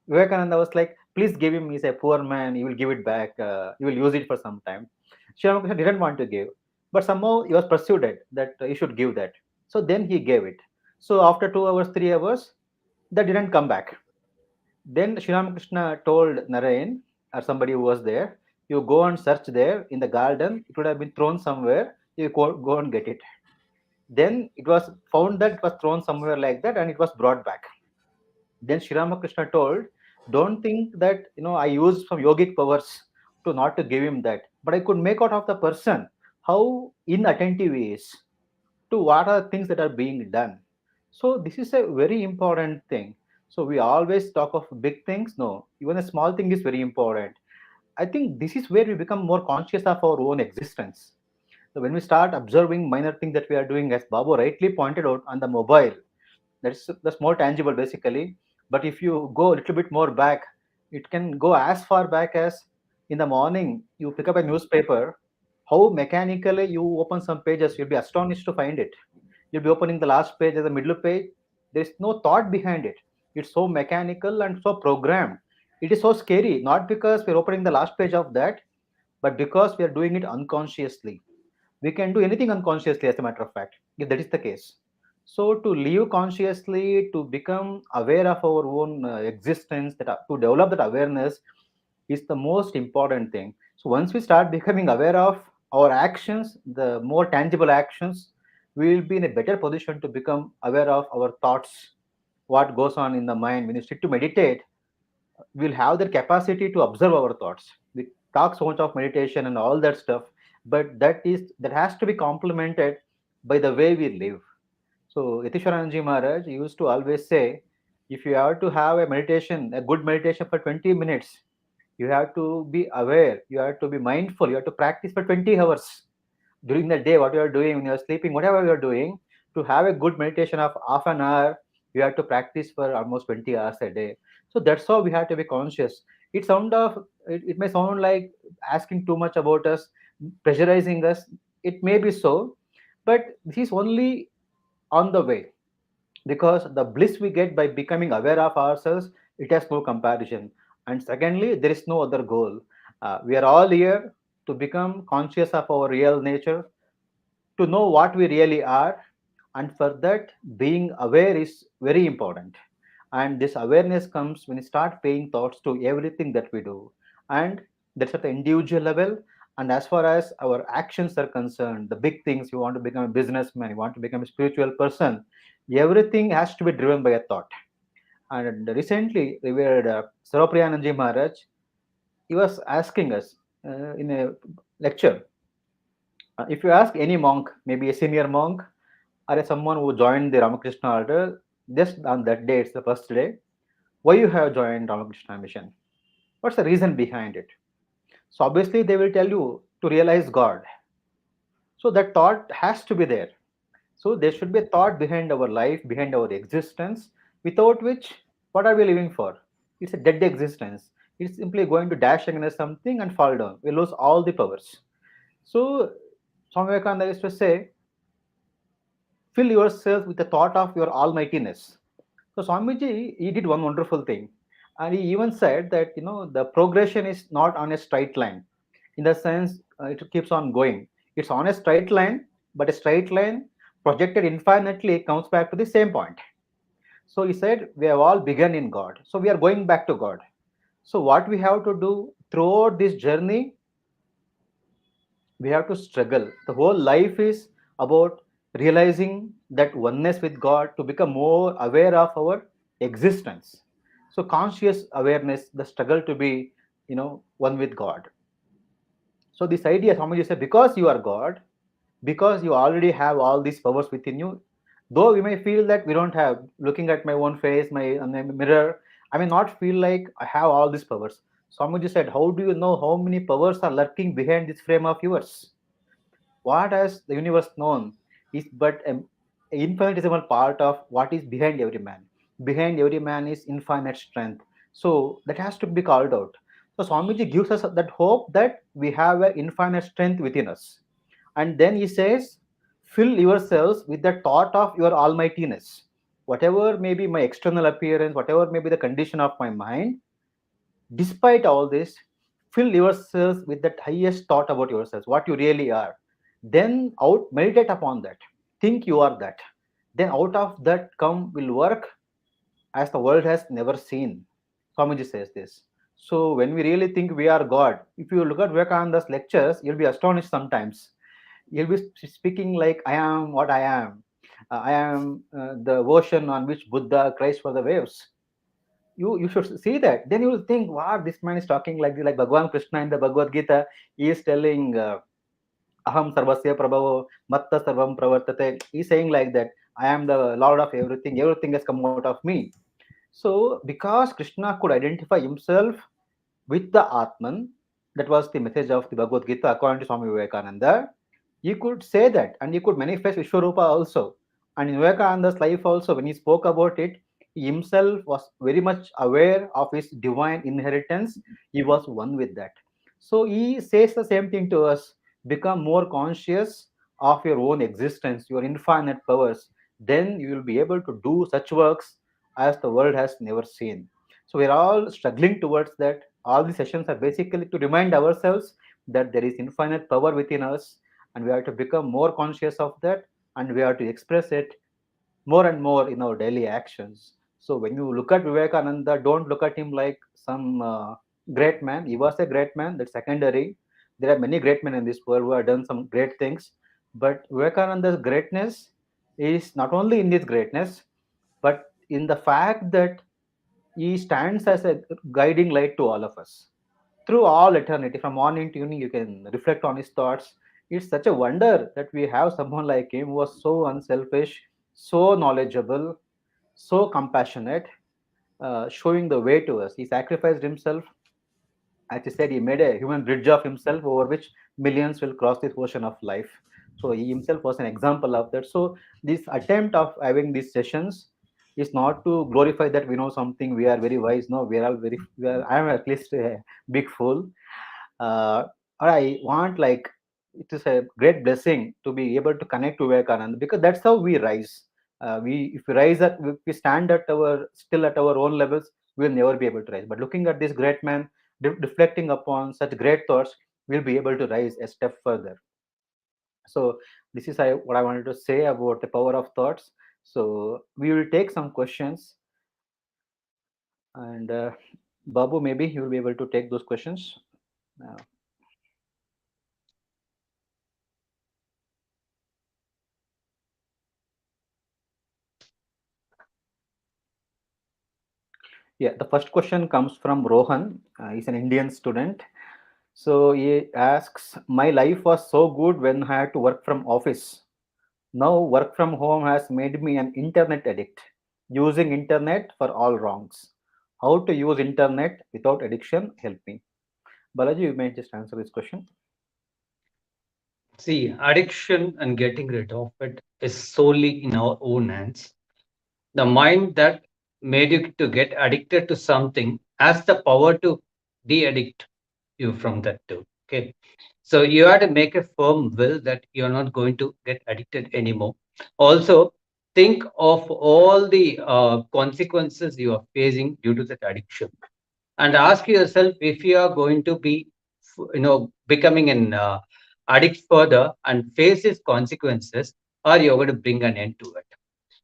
Vivekananda was like, please give him. He's a poor man. He will give it back. He will use it for some time. Sri Ramakrishna didn't want to give. But somehow he was persuaded that he should give that. So then he gave it. So after 2 hours, 3 hours, that didn't come back. Then Sri Ramakrishna told Narayan or somebody who was there, you go and search there in the garden. It would have been thrown somewhere. You go and get it. Then it was found that it was thrown somewhere like that, and it was brought back. Then Sri Ramakrishna told, don't think that I used some yogic powers to not to give him that, but I could make out of the person how inattentive he is to what are things that are being done. So this is a very important thing. So we always talk of big things. No, even a small thing is very important. I think this is where we become more conscious of our own existence. So when we start observing minor things that we are doing, as Babu rightly pointed out on the mobile, that's more tangible basically. But if you go a little bit more back, it can go as far back as in the morning you pick up a newspaper. How mechanically you open some pages, you'll be astonished to find it. You'll be opening the last page as the middle page. There's no thought behind it. It's so mechanical and so programmed. It is so scary, not because we're opening the last page of that, but because we are doing it unconsciously. We can do anything unconsciously, as a matter of fact, if that is the case. So to live consciously, to become aware of our own existence, to develop that awareness is the most important thing. So once we start becoming aware of our actions, the more tangible actions, we will be in a better position to become aware of our thoughts, what goes on in the mind. When you sit to meditate, we'll have the capacity to observe our thoughts. We talk so much of meditation and all that stuff, but that has to be complemented by the way we live. So Yatishwaranji Maharaj used to always say, if you have to have a meditation, a good meditation for 20 minutes, you have to be aware, you have to be mindful, you have to practice for 20 hours during the day. What you are doing when you are sleeping, whatever you are doing, to have a good meditation of half an hour, you have to practice for almost 20 hours a day. So that's how we have to be conscious. It may sound like asking too much about us, pressurizing us. It may be so, but this is only on the way, because the bliss we get by becoming aware of ourselves, it has no comparison. And secondly, there is no other goal. We are all here to become conscious of our real nature, to know what we really are, and for that, being aware is very important. And this awareness comes when you start paying thoughts to everything that we do, and that's at the individual level. And as far as our actions are concerned, the big things, you want to become a businessman, you want to become a spiritual person, everything has to be driven by a thought. And recently revered Sarapriyananji Maharaj, he was asking us in a lecture, if you ask any monk, maybe a senior monk or someone who joined the Ramakrishna order, just on that day, it's the first day, why you have joined Ramakrishna mission? What's the reason behind it? So obviously they will tell you to realize God. So that thought has to be there. So there should be a thought behind our life, behind our existence, without which, what are we living for? It's a dead existence. It's simply going to dash against something and fall down. We lose all the powers. So Swami Vivekananda used to say, fill yourself with the thought of your almightiness. So Swamiji, he did one wonderful thing. And he even said that, the progression is not on a straight line. In the sense, it keeps on going. It's on a straight line, but a straight line projected infinitely comes back to the same point. So he said, we have all begun in God. So we are going back to God. So what we have to do throughout this journey, we have to struggle. The whole life is about realizing that oneness with God, to become more aware of our existence. So conscious awareness, the struggle to be, one with God. So this idea, Swamiji said, because you are God, because you already have all these powers within you, though we may feel that we don't have, looking at my own face, my mirror, I may not feel like I have all these powers. Swamiji said, how do you know how many powers are lurking behind this frame of yours? What has the universe known is but an infinitesimal part of what is behind every man. Behind every man is infinite strength. So that has to be called out. So Swamiji gives us that hope that we have an infinite strength within us. And then he says, fill yourselves with the thought of your almightiness. Whatever may be my external appearance, whatever may be the condition of my mind, despite all this, fill yourselves with that highest thought about yourselves, what you really are. Then out, meditate upon that. Think you are that. Then out of that come will work as the world has never seen. Swamiji says this. So when we really think we are God, if you look at Vivekananda's lectures, you'll be astonished sometimes. You'll be speaking like, I am what I am. I am the ocean on which Buddha cries for the waves. You should see that. Then you will think, wow, this man is talking like this, like Bhagavan Krishna in the Bhagavad Gita. He is telling, Aham Sarvasya Prabhavo, Matta Sarvam Pravartate. He's saying like that, I am the Lord of everything, everything has come out of me. So, because Krishna could identify himself with the Atman, that was the message of the Bhagavad Gita according to Swami Vivekananda. He could say that, and he could manifest Vishwarupa also. And in Vivekananda's life also, when he spoke about it, he himself was very much aware of his divine inheritance. He was one with that. So he says the same thing to us: become more conscious of your own existence, your infinite powers. Then you will be able to do such works as the world has never seen. So we're all struggling towards that. All the sessions are basically to remind ourselves that there is infinite power within us, and we have to become more conscious of that, and we have to express it more and more in our daily actions. So when you look at Vivekananda, don't look at him like some great man. He was a great man, that's secondary. There are many great men in this world who have done some great things, but Vivekananda's greatness is not only in his greatness, but in the fact that he stands as a guiding light to all of us through all eternity. From morning to evening, you can reflect on his thoughts. It's such a wonder that we have someone like him who was so unselfish, so knowledgeable, so compassionate, showing the way to us. He sacrificed himself. As he said, he made a human bridge of himself over which millions will cross this ocean of life. So he himself was an example of that. So this attempt of having these sessions is not to glorify that we know something, we are very wise. No, we are all very, I am at least a big fool. Or I want, like, it is a great blessing to be able to connect to Vivekananda, because that's how we rise. We if we rise at if we stand at our still at our own levels, we'll never be able to rise. But looking at this great man, reflecting upon such great thoughts, we'll be able to rise a step further. So this is what I wanted to say about the power of thoughts. So we will take some questions, and Babu, maybe you will be able to take those questions. Uh, Yeah, the first question comes from Rohan. He's an Indian student. So he asks, my life was so good when I had to work from office. Now work from home has made me an internet addict, using internet for all wrongs. How to use internet without addiction? Help me. Balaji, you may just answer this question. See, addiction and getting rid of it is solely in our own hands. The mind that made you to get addicted to something has the power to de-addict you from that too. Okay. So you have to make a firm will that you're not going to get addicted anymore. Also, think of all the consequences you are facing due to that addiction, and ask yourself if you are going to be, becoming an addict further and face its consequences, or you're going to bring an end to it.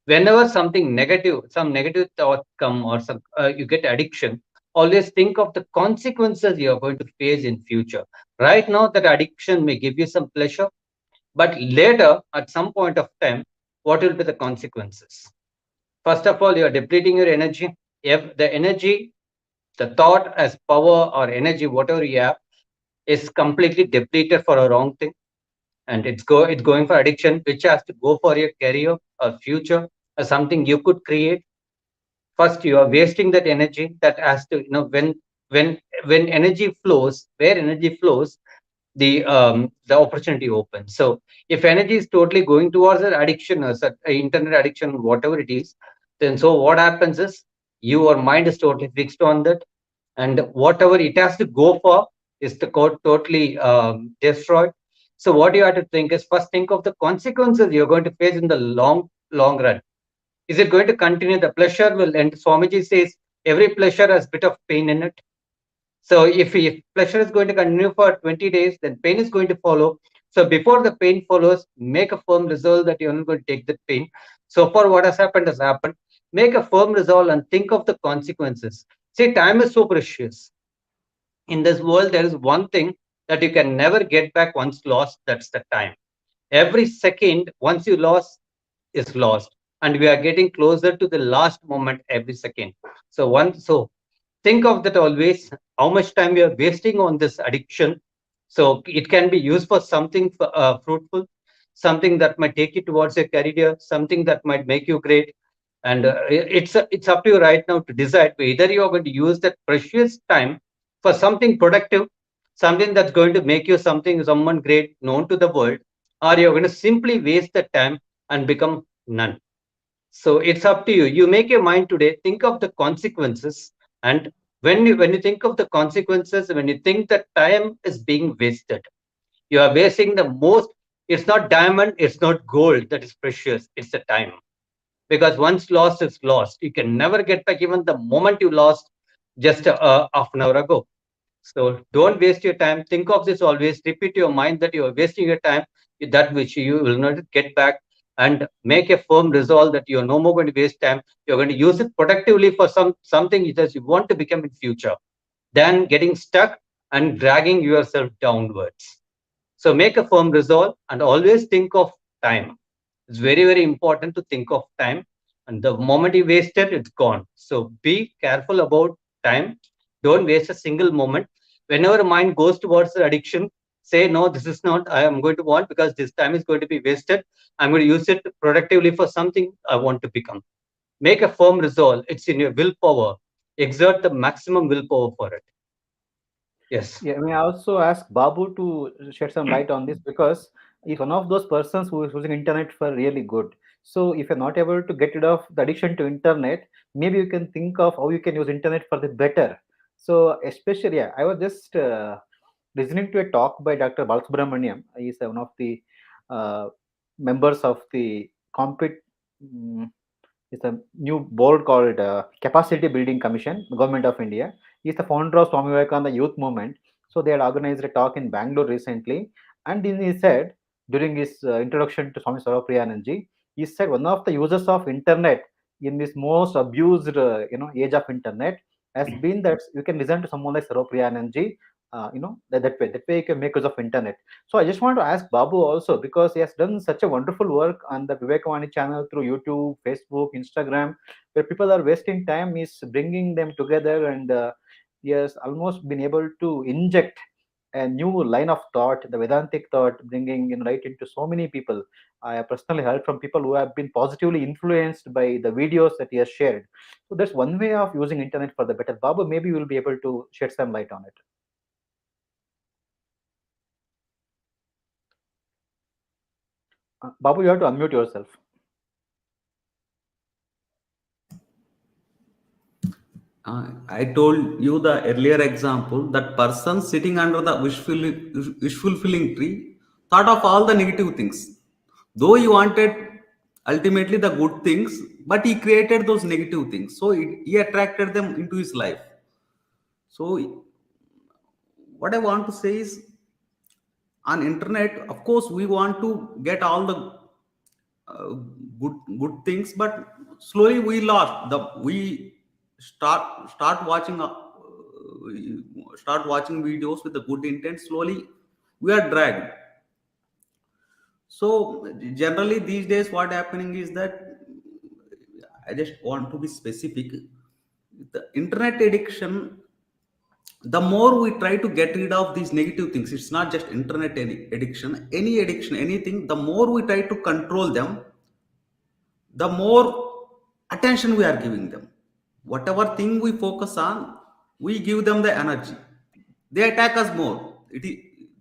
Whenever some negative thought come, or some you get addiction, always think of the consequences you are going to face in future. Right now, that addiction may give you some pleasure, but later, at some point of time, what will be the consequences? First of all, you are depleting your energy. If the energy, the thought as power or energy, whatever you have, is completely depleted for a wrong thing, and it's going for addiction, which has to go for your career or future or something you could create. First, you are wasting that energy. That has to, when energy flows, where energy flows, the opportunity opens. So if energy is totally going towards an addiction, or internet addiction, whatever it is, then so what happens is your mind is totally fixed on that, and whatever it has to go for is the code totally destroyed. So what you have to think is, first think of the consequences you're going to face in the long run. Is it going to continue? The pleasure will end. Swamiji says every pleasure has a bit of pain in it. So if pleasure is going to continue for 20 days, then pain is going to follow. So before the pain follows, make a firm resolve that you're not going to take that pain. So far, what has happened has happened. Make a firm resolve and think of the consequences. See, time is so precious. In this world, there is one thing that you can never get back once lost. That's the time. Every second, once you lost, is lost, and we are getting closer to the last moment every second. So think of that always, how much time you are wasting on this addiction. So it can be used for something fruitful, something that might take you towards your career, something that might make you great. And it's up to you right now to decide whether you are going to use that precious time for something productive, something that's going to make you someone great known to the world, or you're going to simply waste the time and become none. So it's up to you. You make your mind today, think of the consequences. And when you think of the consequences, when you think that time is being wasted, you are wasting the most. It's not diamond, it's not gold that is precious, it's the time. Because once lost is lost. You can never get back even the moment you lost just half an hour ago. So don't waste your time. Think of this always. Repeat to your mind that you are wasting your time, that which you will not get back, and make a firm resolve that you are no more going to waste time. You're going to use it productively for something that you want to become in future, than getting stuck and dragging yourself downwards. So make a firm resolve and always think of time. It's very, very important to think of time. And the moment you waste it, it's gone. So be careful about time. Don't waste a single moment. Whenever mind goes towards the addiction, say, no, this is not, I am going to want, because this time is going to be wasted. I'm going to use it productively for something I want to become. Make a firm resolve. It's in your willpower. Exert the maximum willpower for it. Yes. Yeah, I mean, I also ask Babu to shed some light on this because if one of those persons who is using internet for really good, so if you're not able to get rid of the addiction to internet, maybe you can think of how you can use internet for the better. So especially, yeah, I was just listening to a talk by Dr. Balasubramaniam. He's one of the uh, members of the it's a new board called Capacity Building Commission, Government of India. He's the founder of Swami Vivekananda Youth Movement. So they had organized a talk in Bangalore recently, and then he said during his introduction to Swami Sarvapriyananji, he said one of the users of internet in this most abused age of internet has been that you can listen to someone like Sarvapriyananji. That way you can make use of internet. So I just want to ask Babu also because he has done such a wonderful work on the Vivekavani channel through YouTube, Facebook, Instagram, where people are wasting time. Is bringing them together, and he has almost been able to inject a new line of thought, the Vedantic thought, bringing right into so many people. I have personally heard from people who have been positively influenced by the videos that he has shared. So that's one way of using internet for the better. Babu, maybe you will be able to shed some light on it. Babu, you have to unmute yourself. I told you the earlier example that person sitting under the wish fulfilling tree thought of all the negative things. Though he wanted ultimately the good things, but he created those negative things. So he attracted them into his life. So what I want to say is on internet, of course, we want to get all the uh, good things, but slowly we lost the we start watching videos with the good intent. Slowly we are dragged. So generally these days what happening is that I just want to be specific. The internet addiction, the more we try to get rid of these negative things, it's not just internet any addiction, anything, the more we try to control them, the more attention we are giving them. Whatever thing we focus on, we give them the energy, they attack us more. It is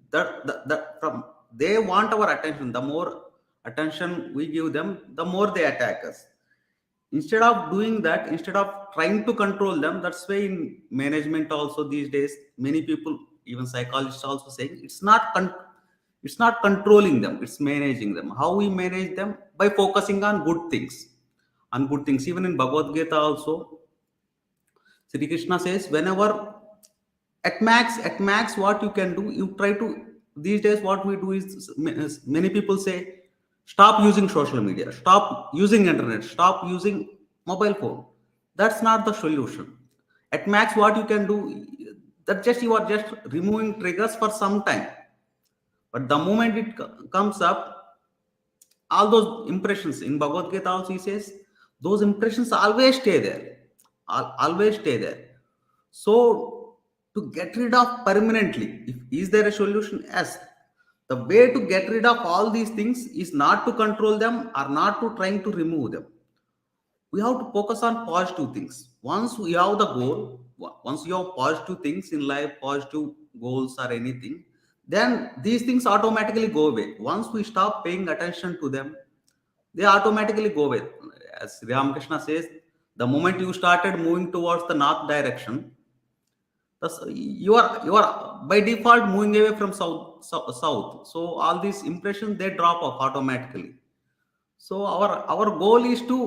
that from they want our attention. The more attention we give them, the more they attack us. Instead of doing that, instead of trying to control them, that's why in management also these days many people, even psychologists also saying it's not controlling them, it's managing them. How we manage them? By focusing on good things. On good things, even in Bhagavad Gita also, Sri Krishna says, whenever at max what you can do, you try to. These days what we do is many people say, stop using social media, stop using internet, stop using mobile phone. That's not the solution. At max what you can do, that just you are just removing triggers for some time, but the moment it comes up, all those impressions in Bhagavad Gita also he says, those impressions always stay there. Always stay there. So to get rid of permanently, if is there a solution? Yes. The way to get rid of all these things is not to control them or not to trying to remove them. We have to focus on positive things. Once we have the goal, once you have positive things in life, positive goals or anything, then these things automatically go away. Once we stop paying attention to them, they automatically go away. As Ramakrishna says, the moment you started moving towards the north direction, you are by default moving away from south. So all these impressions, they drop off automatically. So our goal is to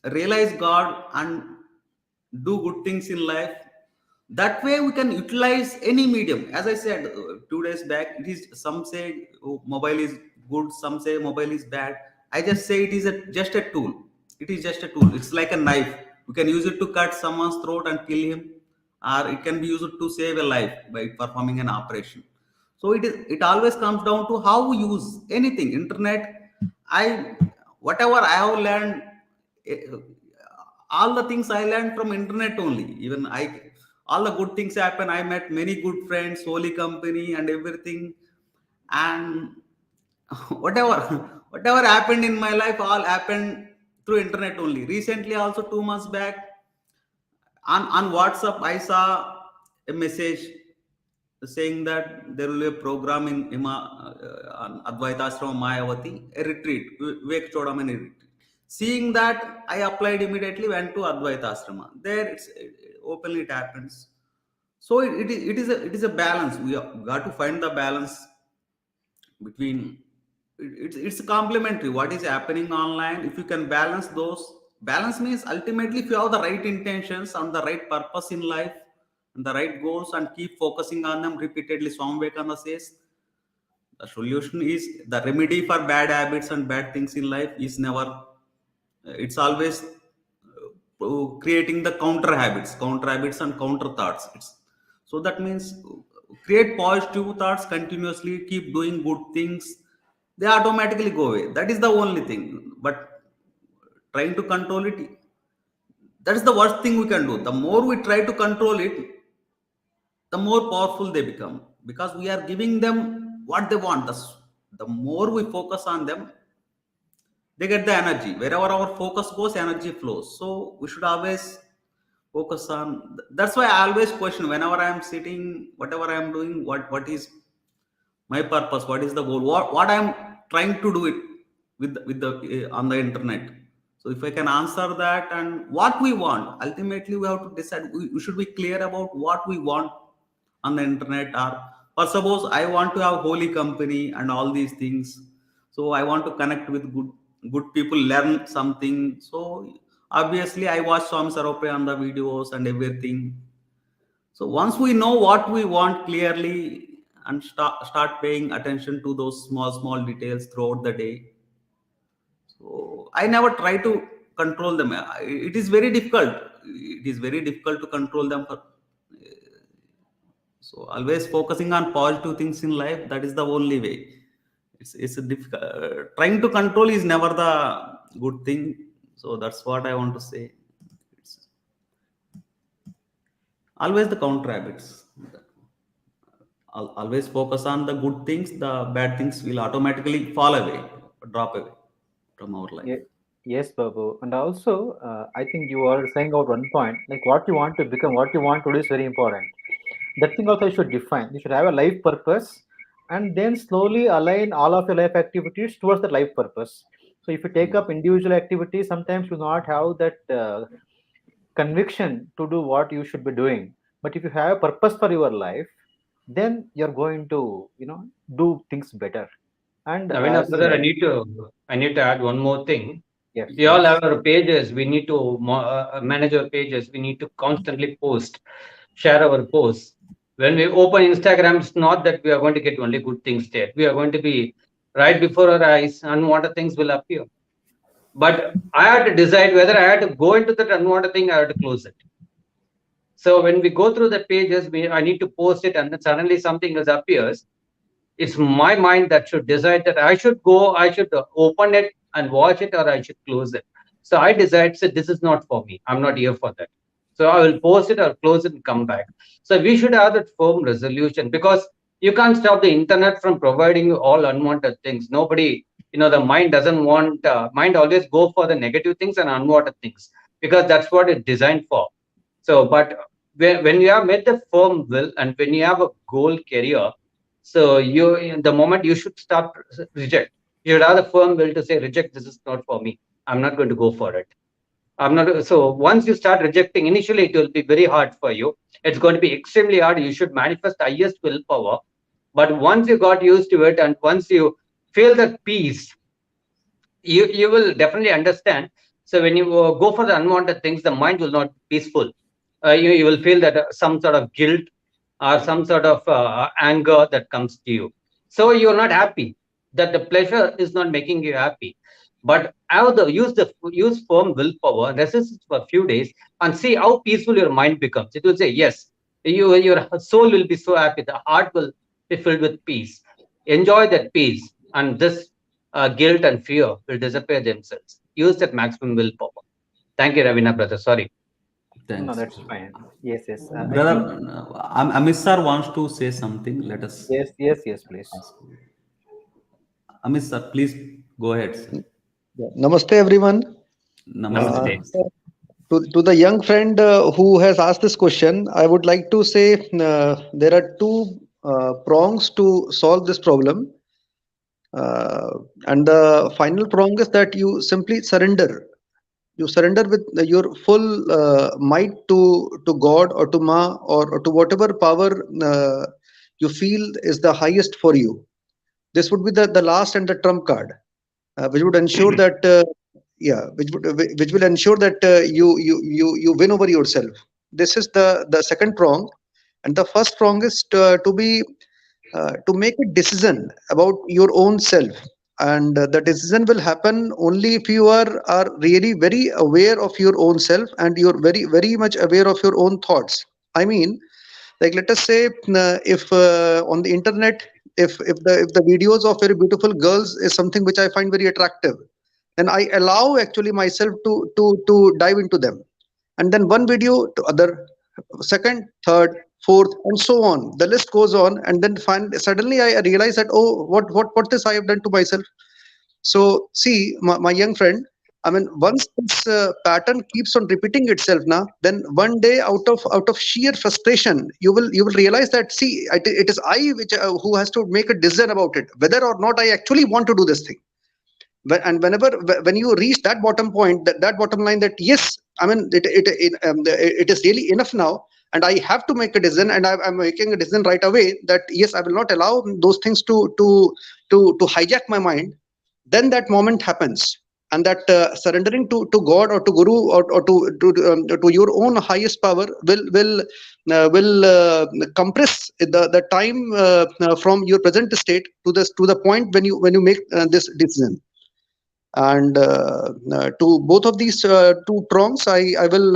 realize God and do good things in life. That way we can utilize any medium. As I said 2 days back, it is, some say, oh, mobile is good, some say mobile is bad. I just say it is just a tool. It is just a tool. It's like a knife. We can use it to cut someone's throat and kill him, or it can be used to save a life by performing an operation. So it always comes down to how we use anything. Internet, I whatever I have learned, eh, all the things I learned from internet only. Even all the good things happen. I met many good friends, holy company, and everything. And whatever whatever happened in my life, all happened through internet only. Recently, also 2 months back, on WhatsApp, I saw a message saying that there will be a program in Advaita Ashram Mayavati, a retreat, Vivek Chodamani retreat. Seeing that, I applied immediately, went to Advaita Ashrama. There, openly it happens. So it is a balance. We have got to find the balance between. It's complementary. What is happening online? If you can balance those, balance means ultimately, if you have the right intentions and the right purpose in life and the right goals, and keep focusing on them repeatedly. Swami Vivekananda says the solution is, the remedy for bad habits and bad things in life is never, it's always creating the counter habits and counter thoughts. So that means create positive thoughts continuously, keep doing good things, they automatically go away. That is the only thing. But trying to control it, that is the worst thing we can do. The more we try to control it, the more powerful they become, because we are giving them what they want. The more we focus on them, they get the energy. Wherever our focus goes, energy flows. So we should always focus on. That's why I always question, whenever I am sitting, whatever I am doing, what is my purpose, what is the goal, what I am trying to do it with the on the internet. So if I can answer that, and what we want, ultimately we have to decide. We should be clear about what we want on the internet. Or suppose I want to have holy company and all these things, so I want to connect with good people, learn something. So obviously I watch Swami Sarope on the videos and everything. So once we know what we want clearly, and start paying attention to those small details throughout the day. So I never try to control them. It is very difficult. It is very difficult to control them. So always focusing on positive things in life. That is the only way. It's a difficult. Trying to control is never the good thing. So that's what I want to say. It's always the counter habits. Always focus on the good things. The bad things will automatically fall away, drop away from our life. Yes, Babu. And also, I think you are saying out one point, like what you want to become, what you want to do is very important. That thing also you should define. You should have a life purpose, and then slowly align all of your life activities towards the life purpose. So if you take up individual activities, sometimes you not have that conviction to do what you should be doing. But if you have a purpose for your life, then you're going to, do things better. And Navina, as brother, I need to add one more thing. yes, We all yes. have our pages. We need to manage our pages. We need to constantly post, share our posts. When we open Instagram, it's not that we are going to get only good things there. We are going to be right before our eyes, unwanted things will appear. But I had to decide whether I had to go into that unwanted thing, I had to close it. So when we go through the pages, I need to post it, and then suddenly something else appears. It's my mind that should decide that I should go, I should open it and watch it, or I should close it. So I decide, so this is not for me. I'm not here for that. So I will post it or close it and come back. So we should have that firm resolution, because you can't stop the internet from providing you all unwanted things. Nobody, the mind doesn't want, mind always go for the negative things and unwanted things, because that's what it's designed for. So, but when you have made the firm will, and when you have a goal career, So the moment you should start reject, you should have the firm will to say, reject, this is not for me. I'm not going to go for it. I'm not. So once you start rejecting, initially it will be very hard for you. It's going to be extremely hard. You should manifest highest willpower. But once you got used to it, and once you feel that peace, you will definitely understand. So when you go for the unwanted things, the mind will not be peaceful. You will feel that some sort of guilt or some sort of anger that comes to you. So you're not happy. That the pleasure is not making you happy. But use firm willpower, resist it for a few days, and see how peaceful your mind becomes. It will say yes. Your soul will be so happy. The heart will be filled with peace. Enjoy that peace, and this guilt and fear will disappear themselves. Use that maximum willpower. Thank you, Ravina brother. Sorry. No, Thanks. that's fine. Yes, yes. I Brother, think Amit sir wants to say something. Let us yes, yes, yes, please. ask. Amit sir, please go ahead, sir. Yeah. Namaste, everyone. Namaste, Uh, Namaste. namaste. to the young friend who has asked this question, I would like to say there are two prongs to solve this problem. And the final prong is that you simply surrender. You surrender with your full might to God or to Ma or to whatever power you feel is the highest for you. This would be the last and the trump card, which would ensure that which will ensure that you win over yourself. This is the second prong, and the first prong is to make a decision about your own self, and the decision will happen only if you are really very aware of your own self, and you're very much aware of your own thoughts. I mean, like, let us say, if on the internet, if the videos of very beautiful girls is something which I find very attractive, then I allow actually myself to dive into them, and then one video to other, second, third, fourth, and so on. The list goes on, and then suddenly I realize that, oh, what this I have done to myself. So see, my young friend, I mean, once this pattern keeps on repeating itself now, then one day, out of sheer frustration, you will realize that, see, it is I which who has to make a decision about it, whether or not I actually want to do this thing. And when you reach that bottom point, that bottom line, that yes, I mean, it is really enough now, and I have to make a decision, and I'm making a decision right away that yes, I will not allow those things to hijack my mind. Then that moment happens, and that surrendering to God or to Guru, or to your own highest power will compress the time from your present state to the point when you make this decision. And to both of these two prongs, I will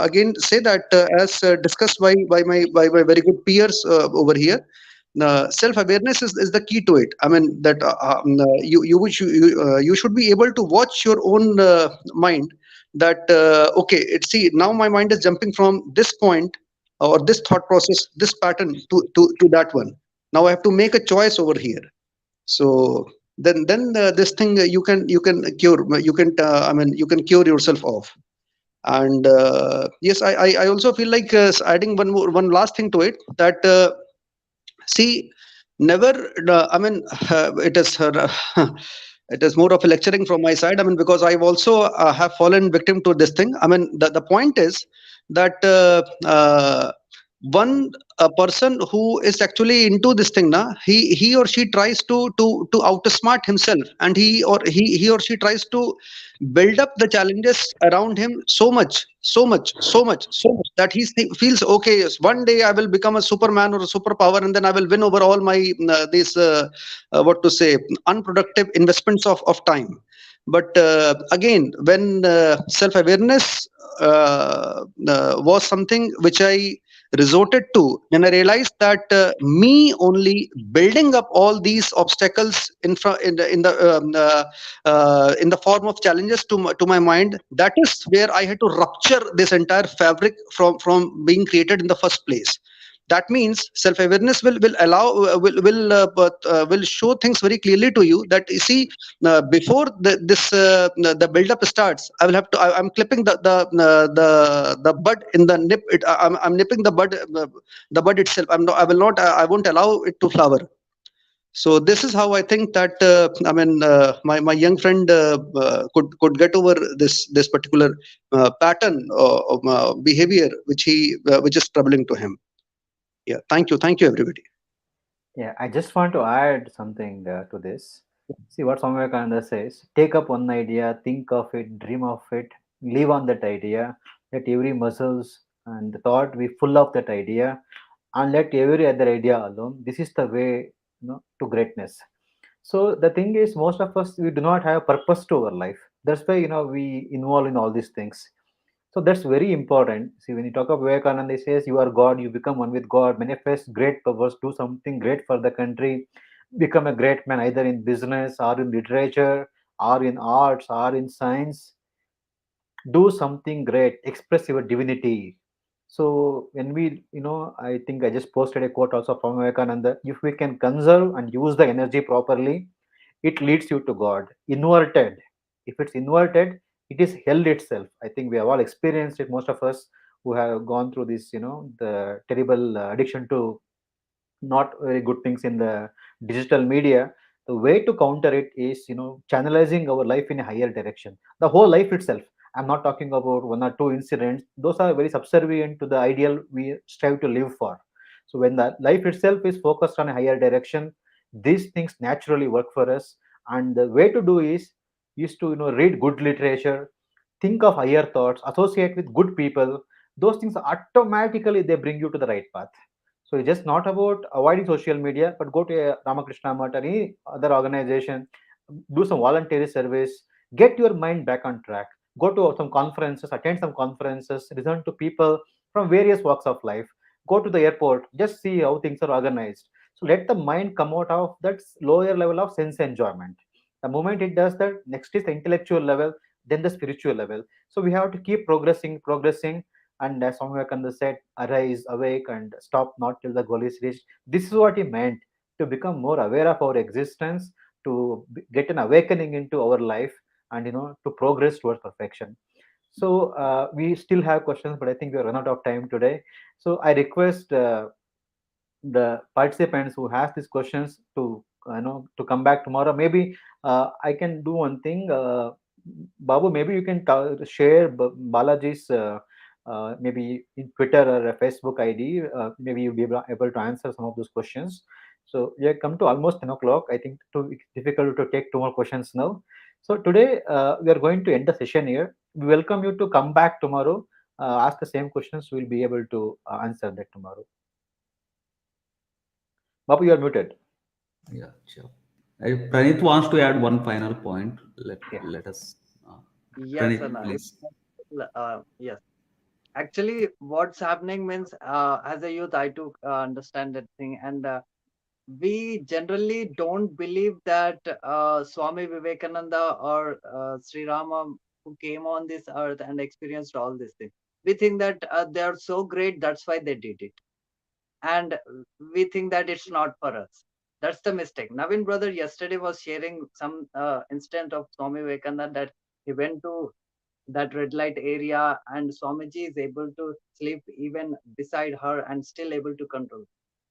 again say that, as discussed by my very good peers over here, self awareness is the key to it. I mean that you should be able to watch your own mind. That okay, see, now my mind is jumping from this point or this thought process, this pattern to that one. Now I have to make a choice over here. So then this thing, you can cure, you can I mean, you can cure yourself off. And yes, I also feel like adding one last thing to it, that see, never I mean, it is it is more of a lecturing from my side, I mean, because I've also have fallen victim to this thing. I mean, the point is that one a person who is actually into this thing now, he or she tries to outsmart himself, and he or she tries to build up the challenges around him so much that feels, okay, yes, one day I will become a superman or a superpower, and then I will win over all my these what to say, unproductive investments of time. But again, when self-awareness was something which I resorted to, and I realized that me only building up all these obstacles in the form of challenges to my mind, that is where I had to rupture this entire fabric from being created in the first place. That means self-awareness will allow will show things very clearly to you, that you see, before the build-up starts, I will have to I'm clipping the bud in the nip. I'm nipping the bud itself. I will not I won't allow it to flower. So this is how I think that my young friend could get over this particular pattern of behavior which is troubling to him. Yeah, thank you everybody. Yeah, I just want to add something to this. See what Swami Vivekananda says: take up one idea, think of it, dream of it, live on that idea. Let every muscles and the thought be full of that idea, and let every other idea alone. This is the way, to greatness. So the thing is, most of us, we do not have purpose to our life. That's why we involve in all these things. So that's very important. See, when you talk of Vivekananda, he says, "You are God. You become one with God. Manifest great powers. Do something great for the country. Become a great man, either in business or in literature or in arts or in science. Do something great. Express your divinity." So when I think I just posted a quote also from Vivekananda. If we can conserve and use the energy properly, it leads you to God. Inverted, if it's inverted, it is hell itself. I think we have all experienced it, most of us who have gone through this, the terrible addiction to not very good things in the digital media. The way to counter it is, channelizing our life in a higher direction, the whole life itself. I'm not talking about one or two incidents. Those are very subservient to the ideal we strive to live for. So when the life itself is focused on a higher direction, these things naturally work for us. And the way to do is to read good literature, think of higher thoughts, associate with good people. Those things automatically they bring you to the right path. So it's just not about avoiding social media, but go to a Ramakrishna Math or any other organization, do some voluntary service, get your mind back on track. Go to some conferences, attend some conferences, listen to people from various walks of life. Go to the airport, just see how things are organized. So let the mind come out of that lower level of sense enjoyment. The moment it does that, next is the intellectual level, then the spiritual level. So we have to keep progressing, and as Swami Vivekananda said, arise, awake, and stop not till the goal is reached. This is what he meant, to become more aware of our existence, to get an awakening into our life, and to progress towards perfection. So we still have questions, but I think we are run out of time today. So I request the participants who has these questions to to come back tomorrow. Maybe I can do one thing. Babu, maybe you can share Balaji's maybe in Twitter or a Facebook ID. Maybe you'll be able to answer some of those questions. So we have come to almost 10 o'clock. I think it's difficult to take two more questions now. So today we are going to end the session here. We welcome you to come back tomorrow. Ask the same questions. We'll be able to answer that tomorrow. Babu, you are muted. Yeah, sure. Pranit wants to add one final point. Yeah. Let us. Yes, Pranit, Anna. please. Yes. Actually, what's happening means, as a youth, I too understand that thing, and we generally don't believe that Swami Vivekananda or Sri Rama, who came on this earth and experienced all these things, we think that they are so great, that's why they did it, and we think that it's not for us. That's the mistake. Naveen brother yesterday was sharing some instant of Swami Vivekananda, that he went to that red light area and Swamiji is able to sleep even beside her and still able to control.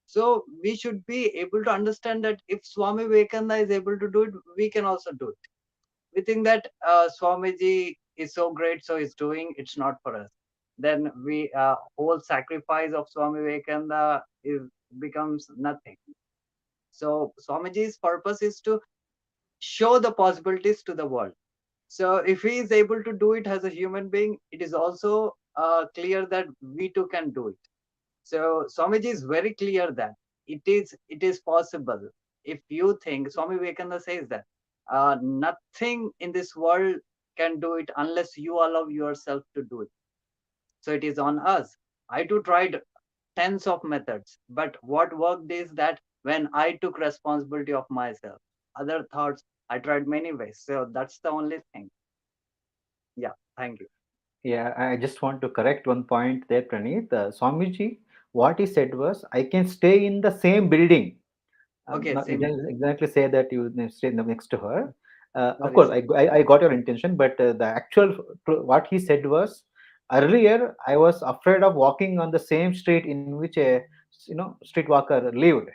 So we should be able to understand that if Swami Vivekananda is able to do it, we can also do it. We think that Swamiji is so great, so he's doing, it's not for us. Then we whole sacrifice of Swami Vivekananda is becomes nothing. So Swamiji's purpose is to show the possibilities to the world. So if he is able to do it as a human being, it is also clear that we too can do it. So Swamiji is very clear that it is possible. If you think, Swami Vivekananda says that nothing in this world can do it unless you allow yourself to do it. So it is on us. I too tried tens of methods, but what worked is that when I took responsibility of myself. Other thoughts, I tried many ways. So that's the only thing. Yeah, thank you. Yeah, I just want to correct one point there, Praneeth. Swamiji, what he said was, I can stay in the same building. Okay, Not, he same. didn't exactly say that you stay next to her. Of Sorry, course, sorry. I got your intention, but the actual what he said was, earlier I was afraid of walking on the same street in which a streetwalker lived,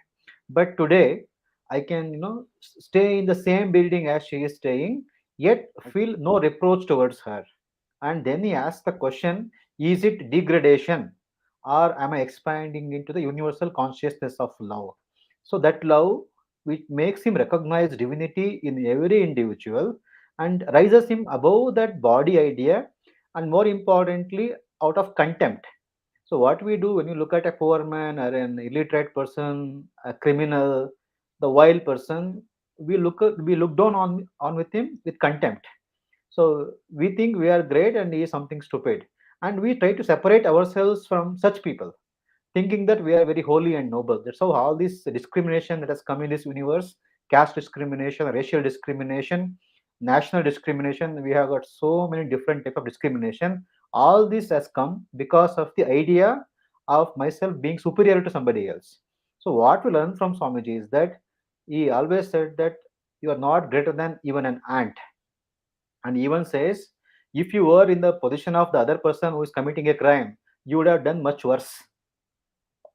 but today I can, stay in the same building as she is staying, yet feel no reproach towards her. And then he asks the question, is it degradation or am I expanding into the universal consciousness of love? So that love which makes him recognize divinity in every individual and raises him above that body idea, and more importantly, out of contempt. So what we do when you look at a poor man or an illiterate person, a criminal, the wild person, we look down on with him with contempt. So we think we are great and he is something stupid, and we try to separate ourselves from such people, thinking that we are very holy and noble. That's how all this discrimination that has come in this universe, caste discrimination, racial discrimination, national discrimination, we have got so many different type of discrimination. All this has come because of the idea of myself being superior to somebody else. So what we learn from Swamiji is that he always said that you are not greater than even an ant, and even says if you were in the position of the other person who is committing a crime, you would have done much worse.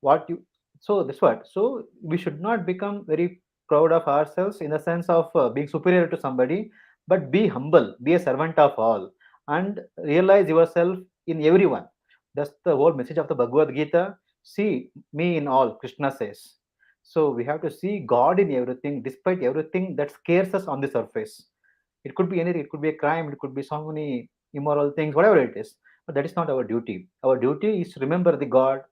What you So that's what, so we should not become very proud of ourselves in the sense of being superior to somebody, but be humble, be a servant of all, and realize yourself in everyone. That's the whole message of the Bhagavad Gita. See me in all, Krishna says. So we have to see God in everything, despite everything that scares us on the surface. It could be anything, it could be a crime, it could be so many immoral things, whatever it is, but that is not our duty. Our duty is to remember the God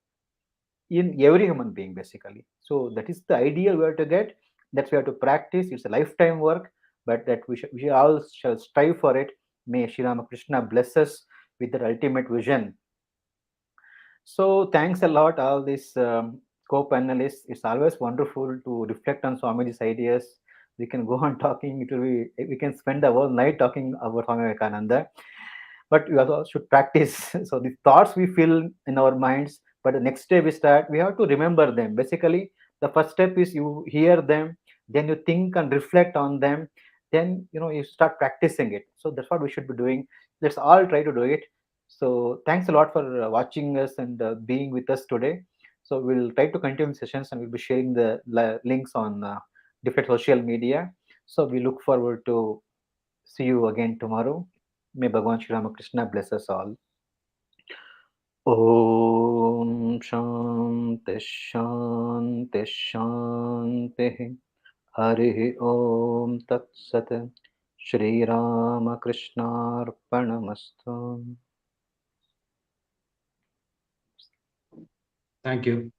in every human being, basically. So that is the ideal we have to get. That's we have to practice. It's a lifetime work, but that we all shall strive for it. May Shri Ramakrishna bless us with that ultimate vision. So thanks a lot, all these co-panelists. It's always wonderful to reflect on Swamiji's ideas. We can go on talking. It will be, we can spend the whole night talking about Swami Vivekananda, but we also should practice. So the thoughts we feel in our minds, but the next day we have to remember them. Basically, the first step is you hear them, then you think and reflect on them, then you start practicing it. So that's what we should be doing. Let's all try to do it. So thanks a lot for watching us and being with us today. So we'll try to continue sessions, and we'll be sharing the links on different social media. So we look forward to see you again tomorrow. May Bhagwan Shri Ramakrishna bless us all. Om Shanti Shanti Shanti. Hari Om Tat Sat. Shri Ramakrishna Arpanamastu. Thank you.